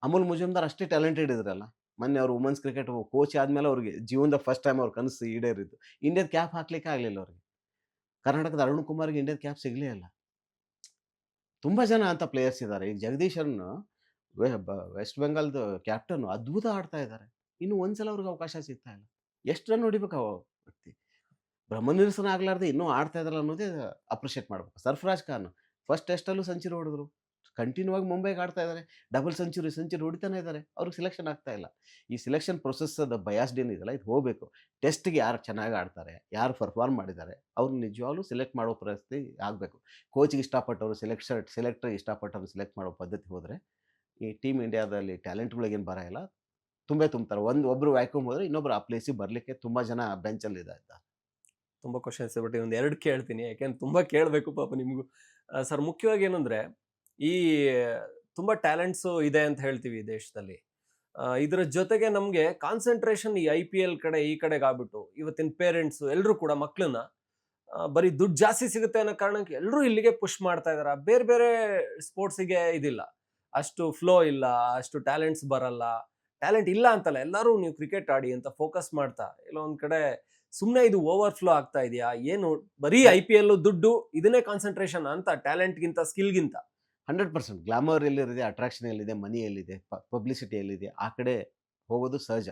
ಅಮೂಲ್ ಮುಜುಮ್ದಾರ್ ಅಷ್ಟೇ ಟ್ಯಾಲೆಂಟೆಡ್ ಇದ್ರಲ್ಲ. ಮೊನ್ನೆ ಅವರು ವುಮೆನ್ಸ್ ಕ್ರಿಕೆಟ್ ಕೋಚ್ ಆದ್ಮೇಲೆ ಅವ್ರಿಗೆ ಜೀವನದ ಫಸ್ಟ್ ಟೈಮ್ ಅವ್ರ ಕನಸು ಈಡೇರಿದ್ದು. ಇಂಡಿಯಾದ ಕ್ಯಾಪ್ ಹಾಕ್ಲಿಕ್ಕೆ ಆಗ್ಲಿಲ್ಲ ಅವ್ರಿಗೆ. ಕರ್ನಾಟಕದ ಅರುಣ್ ಕುಮಾರ್‌ಗೆ ಇಂಡಿಯಾದ ಕ್ಯಾಪ್ ಸಿಗ್ಲೇ ಇಲ್ಲ. ತುಂಬಾ ಜನ ಅಂತ ಪ್ಲೇಯರ್ಸ್ ಇದ್ದಾರೆ. ಈಗ ಜಗದೀಶ್ ಶರಣ್ ವೆಸ್ಟ್ ಬೆಂಗಾಲ್‌ದು ಕ್ಯಾಪ್ಟನ್ ಅದ್ಭುತ ಆಡ್ತಾ ಇದ್ದಾರೆ. ಇನ್ನು ಒಂದ್ಸಲ ಅವ್ರಿಗೆ ಅವಕಾಶ ಸಿಗ್ತಾ ಇಲ್ಲ. ಎಷ್ಟು ರನ್ ಹೊಡಿಬೇಕು ಆ ವ್ಯಕ್ತಿ? ಬ್ರಹ್ಮನಿರಸನ ಆಗ್ಲಾರ್ದೆ ಇನ್ನೂ ಆಡ್ತಾ ಇದಾರಲ್ಲ ಅನ್ನೋದೇ ಅಪ್ರಿಷಿಯೇಟ್ ಮಾಡ್ಬೇಕು. ಸರ್ಫರಾಜ್ ಖಾನ್ ಫಸ್ಟ್ ಟೆಸ್ಟಲ್ಲೂ ಸೆಂಚುರಿ ಹೊಡೆದ್ರು. ಕಂಟಿನ್ಯೂ ಆಗಿ ಮುಂಬೈಗೆ ಆಡ್ತಾ ಇದ್ದಾರೆ. ಡಬಲ್ ಸೆಂಚುರಿ ಹೊಡಿತಾನೆ ಇದ್ದಾರೆ. ಅವ್ರಿಗೆ ಸೆಲೆಕ್ಷನ್ ಆಗ್ತಾ ಇಲ್ಲ. ಈ ಸೆಲೆಕ್ಷನ್ ಪ್ರೊಸೆಸ್ಸದ ಬಯಾಸ್ಡ್ ಏನಿದೆಯಲ್ಲ ಇದು ಹೋಗಬೇಕು. ಟೆಸ್ಟ್‌ಗೆ ಯಾರು ಚೆನ್ನಾಗಿ ಆಡ್ತಾರೆ, ಯಾರು ಪರ್ಫಾರ್ಮ್ ಮಾಡಿದ್ದಾರೆ, ಅವ್ರನ್ನ ನಿಜವಾಗ್ಲೂ ಸೆಲೆಕ್ಟ್ ಮಾಡೋ ಪರಿಸ್ಥಿತಿ ಆಗಬೇಕು. ಕೋಚ್‌ಗೆ ಇಷ್ಟಪಟ್ಟವರು ಸೆಲೆಕ್ಟರ್ ಇಷ್ಟಪಟ್ಟವ್ರನ್ನ ಸೆಲೆಕ್ಟ್ ಮಾಡೋ ಪದ್ಧತಿ ಹೋದರೆ, ಈ ಟೀಮ್ ಇಂಡಿಯಾದಲ್ಲಿ ಟ್ಯಾಲೆಂಟ್‌ಗಳಿಗೇನು ಬರ ಇಲ್ಲ. ತುಂಬ್ತಾರೆ. ಒಬ್ರು ವ್ಯಾಕ್ಯೂಮ್ ಹೋದ್ರೆ ಇನ್ನೊಬ್ರು ಆ ಪ್ಲೇಸಿಗೆ ಬರ್ಲಿಕ್ಕೆ ತುಂಬಾ ಜನ ಬೆಂಚಲ್ಲಿ ಇದ್ದಾರೆ. ತುಂಬಾ ಕ್ವಶನ್ಸ್ ಬಟ್ ಒಂದು 2 ಕೇಳ್ತೀನಿ. ಯಾಕೆಂದ್ರೆ ತುಂಬಾ ಕೇಳಬೇಕು ಪಾಪ ನಿಮಗೂ. ಸರ್ ಮುಖ್ಯವಾಗಿ ಏನಂದ್ರೆ, ಈ ತುಂಬಾ ಟ್ಯಾಲೆಂಟ್ಸ್ ಇದೆ ಅಂತ ಹೇಳ್ತೀವಿ ದೇಶದಲ್ಲಿ. ಇದರ ಜೊತೆಗೆ ನಮ್ಗೆ ಕಾನ್ಸಂಟ್ರೇಷನ್ ಈ ಐ-ಪಿ-ಎಲ್ ಕಡೆ ಈ ಕಡೆಗೆ ಆಗ್ಬಿಟ್ಟು ಇವತ್ತಿನ ಪೇರೆಂಟ್ಸ್ ಎಲ್ಲರೂ ಕೂಡ ಮಕ್ಕಳನ್ನ ಬರೀ ದುಡ್ಡು ಜಾಸ್ತಿ ಸಿಗುತ್ತೆ ಅನ್ನೋ ಕಾರಣಕ್ಕೆ ಎಲ್ಲರೂ ಇಲ್ಲಿಗೆ ಪುಷ್ ಮಾಡ್ತಾ ಇದಾರೆ. ಬೇರೆ ಬೇರೆ ಸ್ಪೋರ್ಟ್ಸಿಗೆ ಇದಿಲ್ಲ, ಅಷ್ಟು ಫ್ಲೋ ಇಲ್ಲ, ಅಷ್ಟು ಟ್ಯಾಲೆಂಟ್ಸ್ ಬರಲ್ಲ. ಟ್ಯಾಲೆಂಟ್ ಇಲ್ಲ ಅಂತಲ್ಲ, ಎಲ್ಲರೂ ನೀವು ಕ್ರಿಕೆಟ್ ಆಡಿ ಅಂತ ಫೋಕಸ್ ಮಾಡ್ತಾ ಎಲ್ಲೋ ಒಂದ್ ಕಡೆ ಸುಮ್ನೆ ಇದು ಓವರ್ ಫ್ಲೋ ಆಗ್ತಾ ಇದೆಯಾ ಏನು? ಬರೀ ಐ-ಪಿ-ಎಲ್ ದುಡ್ಡು ಇದನ್ನೇ ಕಾನ್ಸಂಟ್ರೇಷನ್ ಅಂತ ಟ್ಯಾಲೆಂಟ್ಗಿಂತ ಸ್ಕಿಲ್ಗಿಂತ. 100% ಗ್ಲಾಮರ್ ಎಲ್ಲಿದೆ, ಅಟ್ರಾಕ್ಷನ್ ಎಲ್ಲಿದೆ, ಮನಿ ಎಲ್ಲಿದೆ, ಪಬ್ಲಿಸಿಟಿ ಎಲ್ಲಿದೆ, ಆ ಕಡೆ ಹೋಗೋದು ಸಹಜ.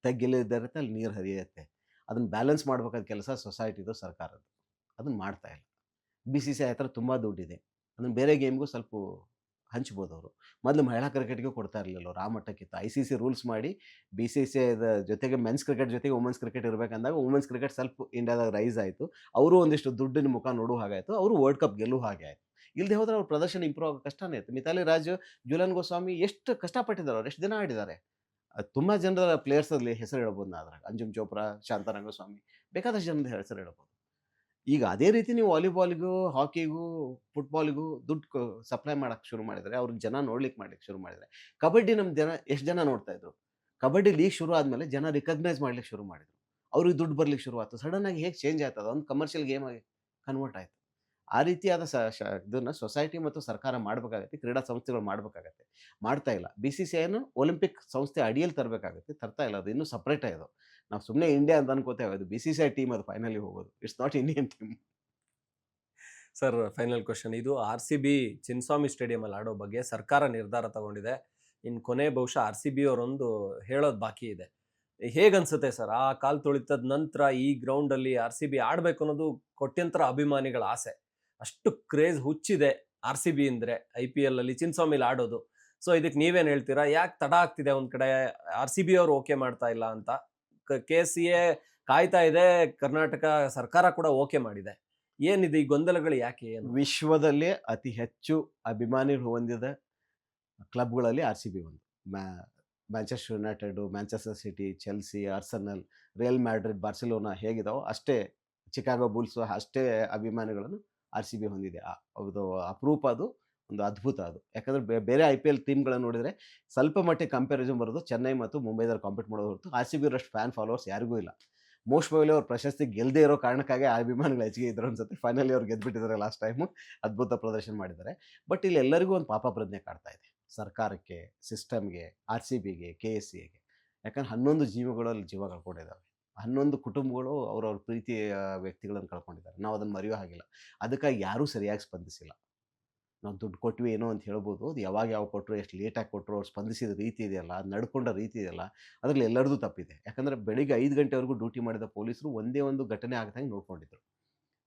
ತಗ್ಗೆಲ್ಲಿರುತ್ತೆ ಅಲ್ಲಿ ನೀರು ಹರಿಯುತ್ತೆ. ಅದನ್ನ ಬ್ಯಾಲೆನ್ಸ್ ಮಾಡ್ಬೇಕಾದ ಕೆಲಸ ಸೊಸೈಟಿದು, ಸರ್ಕಾರದ್ದು. ಅದನ್ನ ಮಾಡ್ತಾ ಇಲ್ಲ. BCCI ಹತ್ರ ತುಂಬ ದುಡ್ಡಿದೆ. ಅದನ್ನ ಬೇರೆ ಗೇಮ್‌ಗೂ ಸ್ವಲ್ಪ ಹಂಚ್ಬೋದು ಅವರು. ಮೊದಲು ಮಹಿಳಾ ಕ್ರಿಕೆಟ್‌ಗೂ ಕೊಡ್ತಾ ಇರಲಿಲ್ಲ ಅವ್ರು ಆ ಮಟ್ಟಕ್ಕಿತ್ತು. ICC ರೂಲ್ಸ್ ಮಾಡಿ BCCIದ ಜೊತೆಗೆ ಮೆನ್ಸ್ ಕ್ರಿಕೆಟ್ ಜೊತೆಗೆ ವುಮೆನ್ಸ್ ಕ್ರಿಕೆಟ್ ಇರಬೇಕಂದಾಗ ವುಮೆನ್ಸ್ ಕ್ರಿಕೆಟ್ ಸ್ವಲ್ಪ ಇಂಡಿಯಾದಾಗ ರೈಸ್ ಆಯಿತು. ಅವರು ಒಂದಿಷ್ಟು ದುಡ್ಡಿನ ಮುಖ ನೋಡುವ ಹಾಗಾಯಿತು. ಅವರು ವರ್ಲ್ಡ್ ಕಪ್ ಗೆಲ್ಲುವ ಹಾಗೆ ಆಯಿತು. ಇಲ್ಲದೆ ಹೋದ್ರೆ ಅವ್ರ ಪ್ರದರ್ಶನ ಇಂಪ್ರೂವ್ ಆಗೋ ಕಷ್ಟನೇ ಇತ್ತು. ಮಿತಾಲಿ ರಾಜ್, ಜುಲನ್ ಗೋಸ್ವಾಮಿ ಎಷ್ಟು ಕಷ್ಟಪಟ್ಟಿದ್ದಾರೆ ಅವ್ರು, ಎಷ್ಟು ದಿನ ಆಡಿದ್ದಾರೆ. ತುಂಬ ಜನರ ಪ್ಲೇಯರ್ಸಲ್ಲಿ ಹೆಸರು ಹೇಳ್ಬೋದು ನಾ ಅದ್ರಾಗ. ಅಂಜುಮ್ ಚೋಪ್ರಾ, ಶಾಂತಾ ರಂಗಸ್ವಾಮಿ ಬೇಕಾದಷ್ಟು ಜನದ ಹೆಸರು ಹೇಳ್ಬೋದು. ಈಗ ಅದೇ ರೀತಿ ನೀವು ವಾಲಿಬಾಲ್‌ಗೂ, ಹಾಕಿಗೂ, ಫುಟ್ಬಾಲ್‌ಗೂ ದುಡ್ಡು ಸಪ್ಲೈ ಮಾಡಕ್ಕೆ ಶುರು ಮಾಡಿದ್ರೆ, ಅವ್ರಿಗೆ ಜನ ನೋಡ್ಲಿಕ್ಕೆ ಮಾಡ್ಲಿಕ್ಕೆ ಶುರು ಮಾಡಿದ್ರೆ. ಕಬಡ್ಡಿ ನಮ್ಮ ಜನ ಎಷ್ಟು ಜನ ನೋಡ್ತಾ ಇದ್ರು? ಕಬಡ್ಡಿ ಲೀಗ್ ಶುರು ಆದ್ಮೇಲೆ ಜನ ರಿಕಗ್ನೈಸ್ ಮಾಡ್ಲಿಕ್ಕೆ ಶುರು ಮಾಡಿದ್ರು. ಅವ್ರಿಗೆ ದುಡ್ಡು ಬರ್ಲಿಕ್ಕೆ ಶುರು ಆಯ್ತು. ಸಡನ್ ಆಗಿ ಹೇಗೆ ಚೇಂಜ್ ಆಯ್ತದ? ಒಂದು ಕಮರ್ಷಿಯಲ್ ಗೇಮ್ ಆಗಿ ಕನ್ವರ್ಟ್ ಆಯ್ತು. ಆ ರೀತಿಯಾದ ಇದನ್ನ ಸೊಸೈಟಿ ಮತ್ತು ಸರ್ಕಾರ ಮಾಡಬೇಕಾಗತ್ತೆ. ಕ್ರೀಡಾ ಸಂಸ್ಥೆಗಳು ಮಾಡಬೇಕಾಗತ್ತೆ. ಮಾಡ್ತಾ ಇಲ್ಲ. BCCIನ ಒಲಿಂಪಿಕ್ ಸಂಸ್ಥೆ ಅಡಿಯಲ್ಲಿ ತರಬೇಕಾಗುತ್ತೆ. ತರ್ತಾ ಇಲ್ಲ. ಅದು ಇನ್ನೂ ಸಪರೇಟೇ ಅದು. ನಾವು ಸುಮ್ಮನೆ ಇಂಡಿಯಾ ಅಂತ ಅನ್ಕೋತೇವೆ. ಅದು BCCI ಟೀಮ್ ಅದು ಫೈನಲಿಗೆ ಹೋಗೋದು. It's not Indian team. Sir final question, ಇದು RCB ಚಿನ್ನಸ್ವಾಮಿ ಸ್ಟೇಡಿಯಂ ಅಲ್ಲಿ ಆಡೋ ಬಗ್ಗೆ ಸರ್ಕಾರ ನಿರ್ಧಾರ ತಗೊಂಡಿದೆ. ಇನ್ ಕೊನೆ ಬಹುಶಃ RCB ಅವರೊಂದು ಹೇಳೋದು ಬಾಕಿ ಇದೆ. ಹೇಗನ್ಸುತ್ತೆ ಸರ್ ಆ ಕಾಲ್ ತುಳಿತದ ನಂತರ ಈ ಗ್ರೌಂಡ್ ಅಲ್ಲಿ RCB ಆಡ್ಬೇಕು ಅನ್ನೋದು ಕೋಟ್ಯಂತರ ಅಭಿಮಾನಿಗಳ ಆಸೆ. ಅಷ್ಟು ಕ್ರೇಜ್ ಹುಚ್ಚಿದೆ RCB ಅಂದ್ರೆ IPL ಅಲ್ಲಿ ಚಿನ್ನಸ್ವಾಮಿಲಿ ಆಡೋದು. ಸೊ ಇದಕ್ಕೆ ನೀವೇನ್ ಹೇಳ್ತೀರಾ? ಯಾಕೆ ತಡ ಆಗ್ತಿದೆ ಒಂದ್ ಕಡೆ? RCB ಅವರು ಓಕೆ ಮಾಡ್ತಾ ಇಲ್ಲ ಅಂತ KCA ಕಾಯ್ತಾ ಇದೆ, ಕರ್ನಾಟಕ ಸರ್ಕಾರ ಕೂಡ ಓಕೆ ಮಾಡಿದೆ. ಏನಿದೆ ಈ ಗೊಂದಲಗಳು ಯಾಕೆ ಏನು? ವಿಶ್ವದಲ್ಲೇ ಅತಿ ಹೆಚ್ಚು ಅಭಿಮಾನಿಗಳು ಹೊಂದಿದ ಕ್ಲಬ್‌ಗಳಲ್ಲಿ RCB ಒಂದು. Manchester United, Manchester City, Chelsea, Arsenal, Real Madrid, Barcelona ಹೇಗಿದಾವೋ ಅಷ್ಟೇ ಚಿಕಾಗೋ ಬುಲ್ಸ್ ಅಷ್ಟೇ ಅಭಿಮಾನಿಗಳನ್ನು RCB ಹೊಂದಿದೆ. ಅದು ಅಪರೂಪ, ಅದು ಒಂದು ಅದ್ಭುತ ಅದು. ಯಾಕಂದ್ರೆ ಬೇರೆ IPL ಟೀಮ್‌ಗಳನ್ನ ನೋಡಿದ್ರೆ ಸ್ವಲ್ಪ ಮಟ್ಟಿಗೆ ಕಂಪ್ಯಾರಿಸನ್ ಬರೋದು ಚೆನ್ನೈ ಮತ್ತು ಮುಂಬೈದವ್ರು ಕಾಂಪೀಟ್ ಮಾಡೋದು ಹೊರತು RCB ರಷ್ಟು ಫ್ಯಾನ್ ಫಾಲೋವರ್ಸ್ ಯಾರಿಗೂ ಇಲ್ಲ. ಮೋಸ್ಟ್ ಪ್ರಾಬಬ್ಲಿ ಅವ್ರು ಪ್ರಶಸ್ತಿ ಗೆಲ್ಲದೇ ಇರೋ ಕಾರಣಕ್ಕಾಗಿ ಆ ಅಭಿಮಾನಿಗಳು ಹೆಚ್ಚಿಗೆ ಇದ್ರು ಅನ್ಸುತ್ತೆ. ಫೈನಲಿ ಅವ್ರು ಗೆದ್ದುಬಿಟ್ಟಿದ್ದಾರೆ ಲಾಸ್ಟ್ ಟೈಮು. ಅದ್ಭುತ ಪ್ರದರ್ಶನ ಮಾಡಿದ್ದಾರೆ. ಬಟ್ ಇಲ್ಲಿ ಎಲ್ಲರಿಗೂ ಒಂದು ಪಾಪ ಪ್ರಜ್ಞೆ ಕಾಡ್ತಾ ಇದೆ. ಸರ್ಕಾರಕ್ಕೆ, ಸಿಸ್ಟಮ್‌ಗೆ, RCBಗೆ, KCAಗೆ. ಯಾಕಂದ್ರೆ 11 ಜೀವಗಳಲ್ಲಿ ಜೀವ ಕಳ್ಕೊಂಡಿದ್ದಾವೆ. 11 ಕುಟುಂಬಗಳು ಅವ್ರವ್ರ ಪ್ರೀತಿಯ ವ್ಯಕ್ತಿಗಳನ್ನು ಕಳ್ಕೊಂಡಿದ್ದಾರೆ. ನಾವು ಅದನ್ನು ಮರೆಯೋ ಹಾಗಿಲ್ಲ. ಅದಕ್ಕಾಗಿ ಯಾರೂ ಸರಿಯಾಗಿ ಸ್ಪಂದಿಸಿಲ್ಲ. ನಾವು ದುಡ್ಡು ಕೊಟ್ವಿ ಏನೋ ಅಂತ ಹೇಳ್ಬೋದು. ಅದು ಯಾವಾಗ ಕೊಟ್ಟರು, ಎಷ್ಟು ಲೇಟಾಗಿ ಕೊಟ್ಟರು, ಅವ್ರು ಸ್ಪಂದಿಸಿದ ರೀತಿ ಇದೆಯಲ್ಲ, ಅದು ನಡ್ಕೊಂಡ ರೀತಿ ಇದೆಯಲ್ಲ, ಅದರಲ್ಲಿ ಎಲ್ಲರದ್ದು ತಪ್ಪಿದೆ. ಯಾಕಂದರೆ ಬೆಳಿಗ್ಗೆ 5 ಗಂಟೆವರೆಗೂ ಡ್ಯೂಟಿ ಮಾಡಿದ ಪೊಲೀಸರು ಒಂದೇ ಒಂದು ಘಟನೆ ಆಗದಂಗೆ ನೋಡ್ಕೊಂಡಿದ್ರು.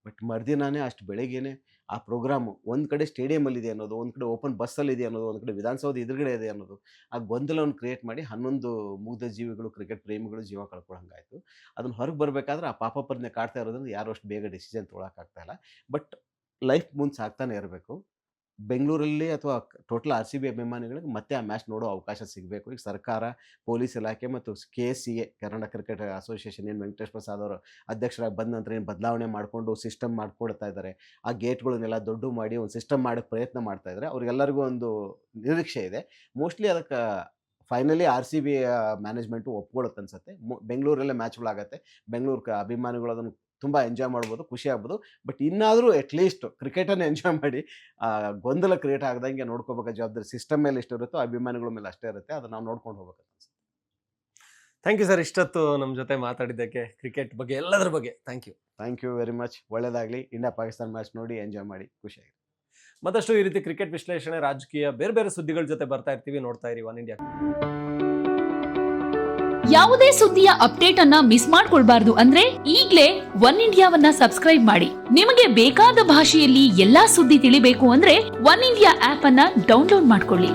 ಬಟ್ ಮರುದಿನಾನೇ ಅಷ್ಟು ಬೆಳಗ್ಗೆನೇ ಆ ಪ್ರೋಗ್ರಾಮು ಒಂದು ಕಡೆ ಸ್ಟೇಡಿಯಮಲ್ಲಿದೆ ಅನ್ನೋದು, ಒಂದು ಕಡೆ ಓಪನ್ ಬಸ್ಸಲ್ಲಿದೆ ಅನ್ನೋದು, ಒಂದು ಕಡೆ ವಿಧಾನಸೌಧ ಎದುರುಗಡೆ ಇದೆ ಅನ್ನೋದು, ಆ ಗೊಂದಲವನ್ನು ಕ್ರಿಯೇಟ್ ಮಾಡಿ 11 ಮುಗ್ಧ ಜೀವಿಗಳು, ಕ್ರಿಕೆಟ್ ಪ್ರೇಮಿಗಳು ಜೀವ ಕಳ್ಕೊಳ್ಳೋಂಗಾಯಿತು. ಅದನ್ನು ಹೊರಗೆ ಬರಬೇಕಾದ್ರೆ ಆ ಪಾಪ ಪ್ರಜ್ಞೆ ಕಾಡ್ತಾ ಇರೋದ್ರಿಂದ ಯಾರು ಅಷ್ಟು ಬೇಗ ಡಿಸಿಷನ್ ತೊಗೊಳಕ್ಕಾಗ್ತಾ ಇಲ್ಲ. ಬಟ್ ಲೈಫ್ ಮುಂದೆ ಸಾಗ್ತಾನೆ ಇರಬೇಕು. ಬೆಂಗಳೂರಲ್ಲಿ ಅಥವಾ ಟೋಟಲ್ RCB ಅಭಿಮಾನಿಗಳಿಗೆ ಮತ್ತೆ ಆ ಮ್ಯಾಚ್ ನೋಡೋ ಅವಕಾಶ ಸಿಗಬೇಕು. ಈಗ ಸರ್ಕಾರ, ಪೊಲೀಸ್ ಇಲಾಖೆ ಮತ್ತು KCA ಕರ್ನಾಟಕ ಕ್ರಿಕೆಟ್ ಅಸೋಸಿಯೇಷನ್ ಏನು ವೆಂಕಟೇಶ್ ಪ್ರಸಾದ್ ಅವರು ಅಧ್ಯಕ್ಷರಾಗಿ ಬಂದ ನಂತರ ಏನು ಬದಲಾವಣೆ ಮಾಡಿಕೊಂಡು ಸಿಸ್ಟಮ್ ಮಾಡ್ಕೊಡ್ತಾ ಇದ್ದಾರೆ. ಆ ಗೇಟ್ಗಳನ್ನೆಲ್ಲ ದೊಡ್ಡ ಮಾಡಿ ಒಂದು ಸಿಸ್ಟಮ್ ಮಾಡೋಕ್ಕೆ ಪ್ರಯತ್ನ ಮಾಡ್ತಾ ಇದ್ದಾರೆ. ಅವ್ರಿಗೆಲ್ಲರಿಗೂ ಒಂದು ನಿರೀಕ್ಷೆ ಇದೆ. ಮೋಸ್ಟ್ಲಿ ಅದಕ್ಕೆ ಫೈನಲಿ RCB ಮ್ಯಾನೇಜ್ಮೆಂಟು ಒಪ್ಕೊಳ್ಳುತ್ತೆ ಅನ್ಸುತ್ತೆ. ಬೆಂಗಳೂರಲ್ಲೇ ಮ್ಯಾಚ್ಗಳಾಗತ್ತೆ. ಬೆಂಗಳೂರು ಅಭಿಮಾನಿಗಳು ಅದನ್ನು ತುಂಬ ಎಂಜಾಯ್ ಮಾಡ್ಬೋದು, ಖುಷಿ ಆಗ್ಬೋದು. ಬಟ್ ಇನ್ನಾದರೂ ಅಟ್ಲೀಸ್ಟ್ ಕ್ರಿಕೆಟನ್ನು ಎಂಜಾಯ್ ಮಾಡಿ ಗೊಂದಲ ಕ್ರಿಯೇಟ್ ಆಗದಂಗೆ ನೋಡ್ಕೋಬೇಕಾದ ಜವಾಬ್ದಾರಿ ಸಿಸ್ಟಮ್ ಮೇಲೆ ಎಷ್ಟು ಇರುತ್ತೋ ಅಭಿಮಾನಿಗಳ ಮೇಲೆ ಅಷ್ಟೇ ಇರುತ್ತೆ. ಅದನ್ನು ನಾವು ನೋಡ್ಕೊಂಡು ಹೋಗ್ಬೇಕು ಅನ್ಸುತ್ತೆ. ಥ್ಯಾಂಕ್ ಯು ಸರ್, ಇಷ್ಟೊತ್ತು ನಮ್ಮ ಜೊತೆ ಮಾತಾಡಿದ್ದಕ್ಕೆ, ಕ್ರಿಕೆಟ್ ಬಗ್ಗೆ ಎಲ್ಲದರ ಬಗ್ಗೆ ಥ್ಯಾಂಕ್ ಯು ವೆರಿ ಮಚ್. ಒಳ್ಳೆಯದಾಗಲಿ. ಇಂಡಿಯಾ ಪಾಕಿಸ್ತಾನ ಮ್ಯಾಚ್ ನೋಡಿ ಎಂಜಾಯ್ ಮಾಡಿ, ಖುಷಿಯಾಗಿ. ಮತ್ತಷ್ಟು ಈ ರೀತಿ ಕ್ರಿಕೆಟ್ ವಿಶ್ಲೇಷಣೆ, ರಾಜಕೀಯ, ಬೇರೆ ಬೇರೆ ಸುದ್ದಿಗಳ ಜೊತೆ ಬರ್ತಾ ಇರ್ತೀವಿ. ನೋಡ್ತಾ ಇರಿ ಒನ್ ಇಂಡಿಯಾ. ಯಾವುದೇ ಸುದ್ದಿಯ ಅಪ್ಡೇಟ್ ಅನ್ನ ಮಿಸ್ ಮಾಡ್ಕೊಳ್ಬಾರ್ದು ಅಂದ್ರೆ ಈಗ್ಲೇ ಒನ್ ಇಂಡಿಯಾವನ್ನ ಸಬ್ಸ್ಕ್ರೈಬ್ ಮಾಡಿ. ನಿಮಗೆ ಬೇಕಾದ ಭಾಷೆಯಲ್ಲಿ ಎಲ್ಲಾ ಸುದ್ದಿ ತಿಳಿಬೇಕು ಅಂದ್ರೆ ಒನ್ ಇಂಡಿಯಾ ಆಪ್ ಅನ್ನ ಡೌನ್ಲೋಡ್ ಮಾಡ್ಕೊಳ್ಳಿ.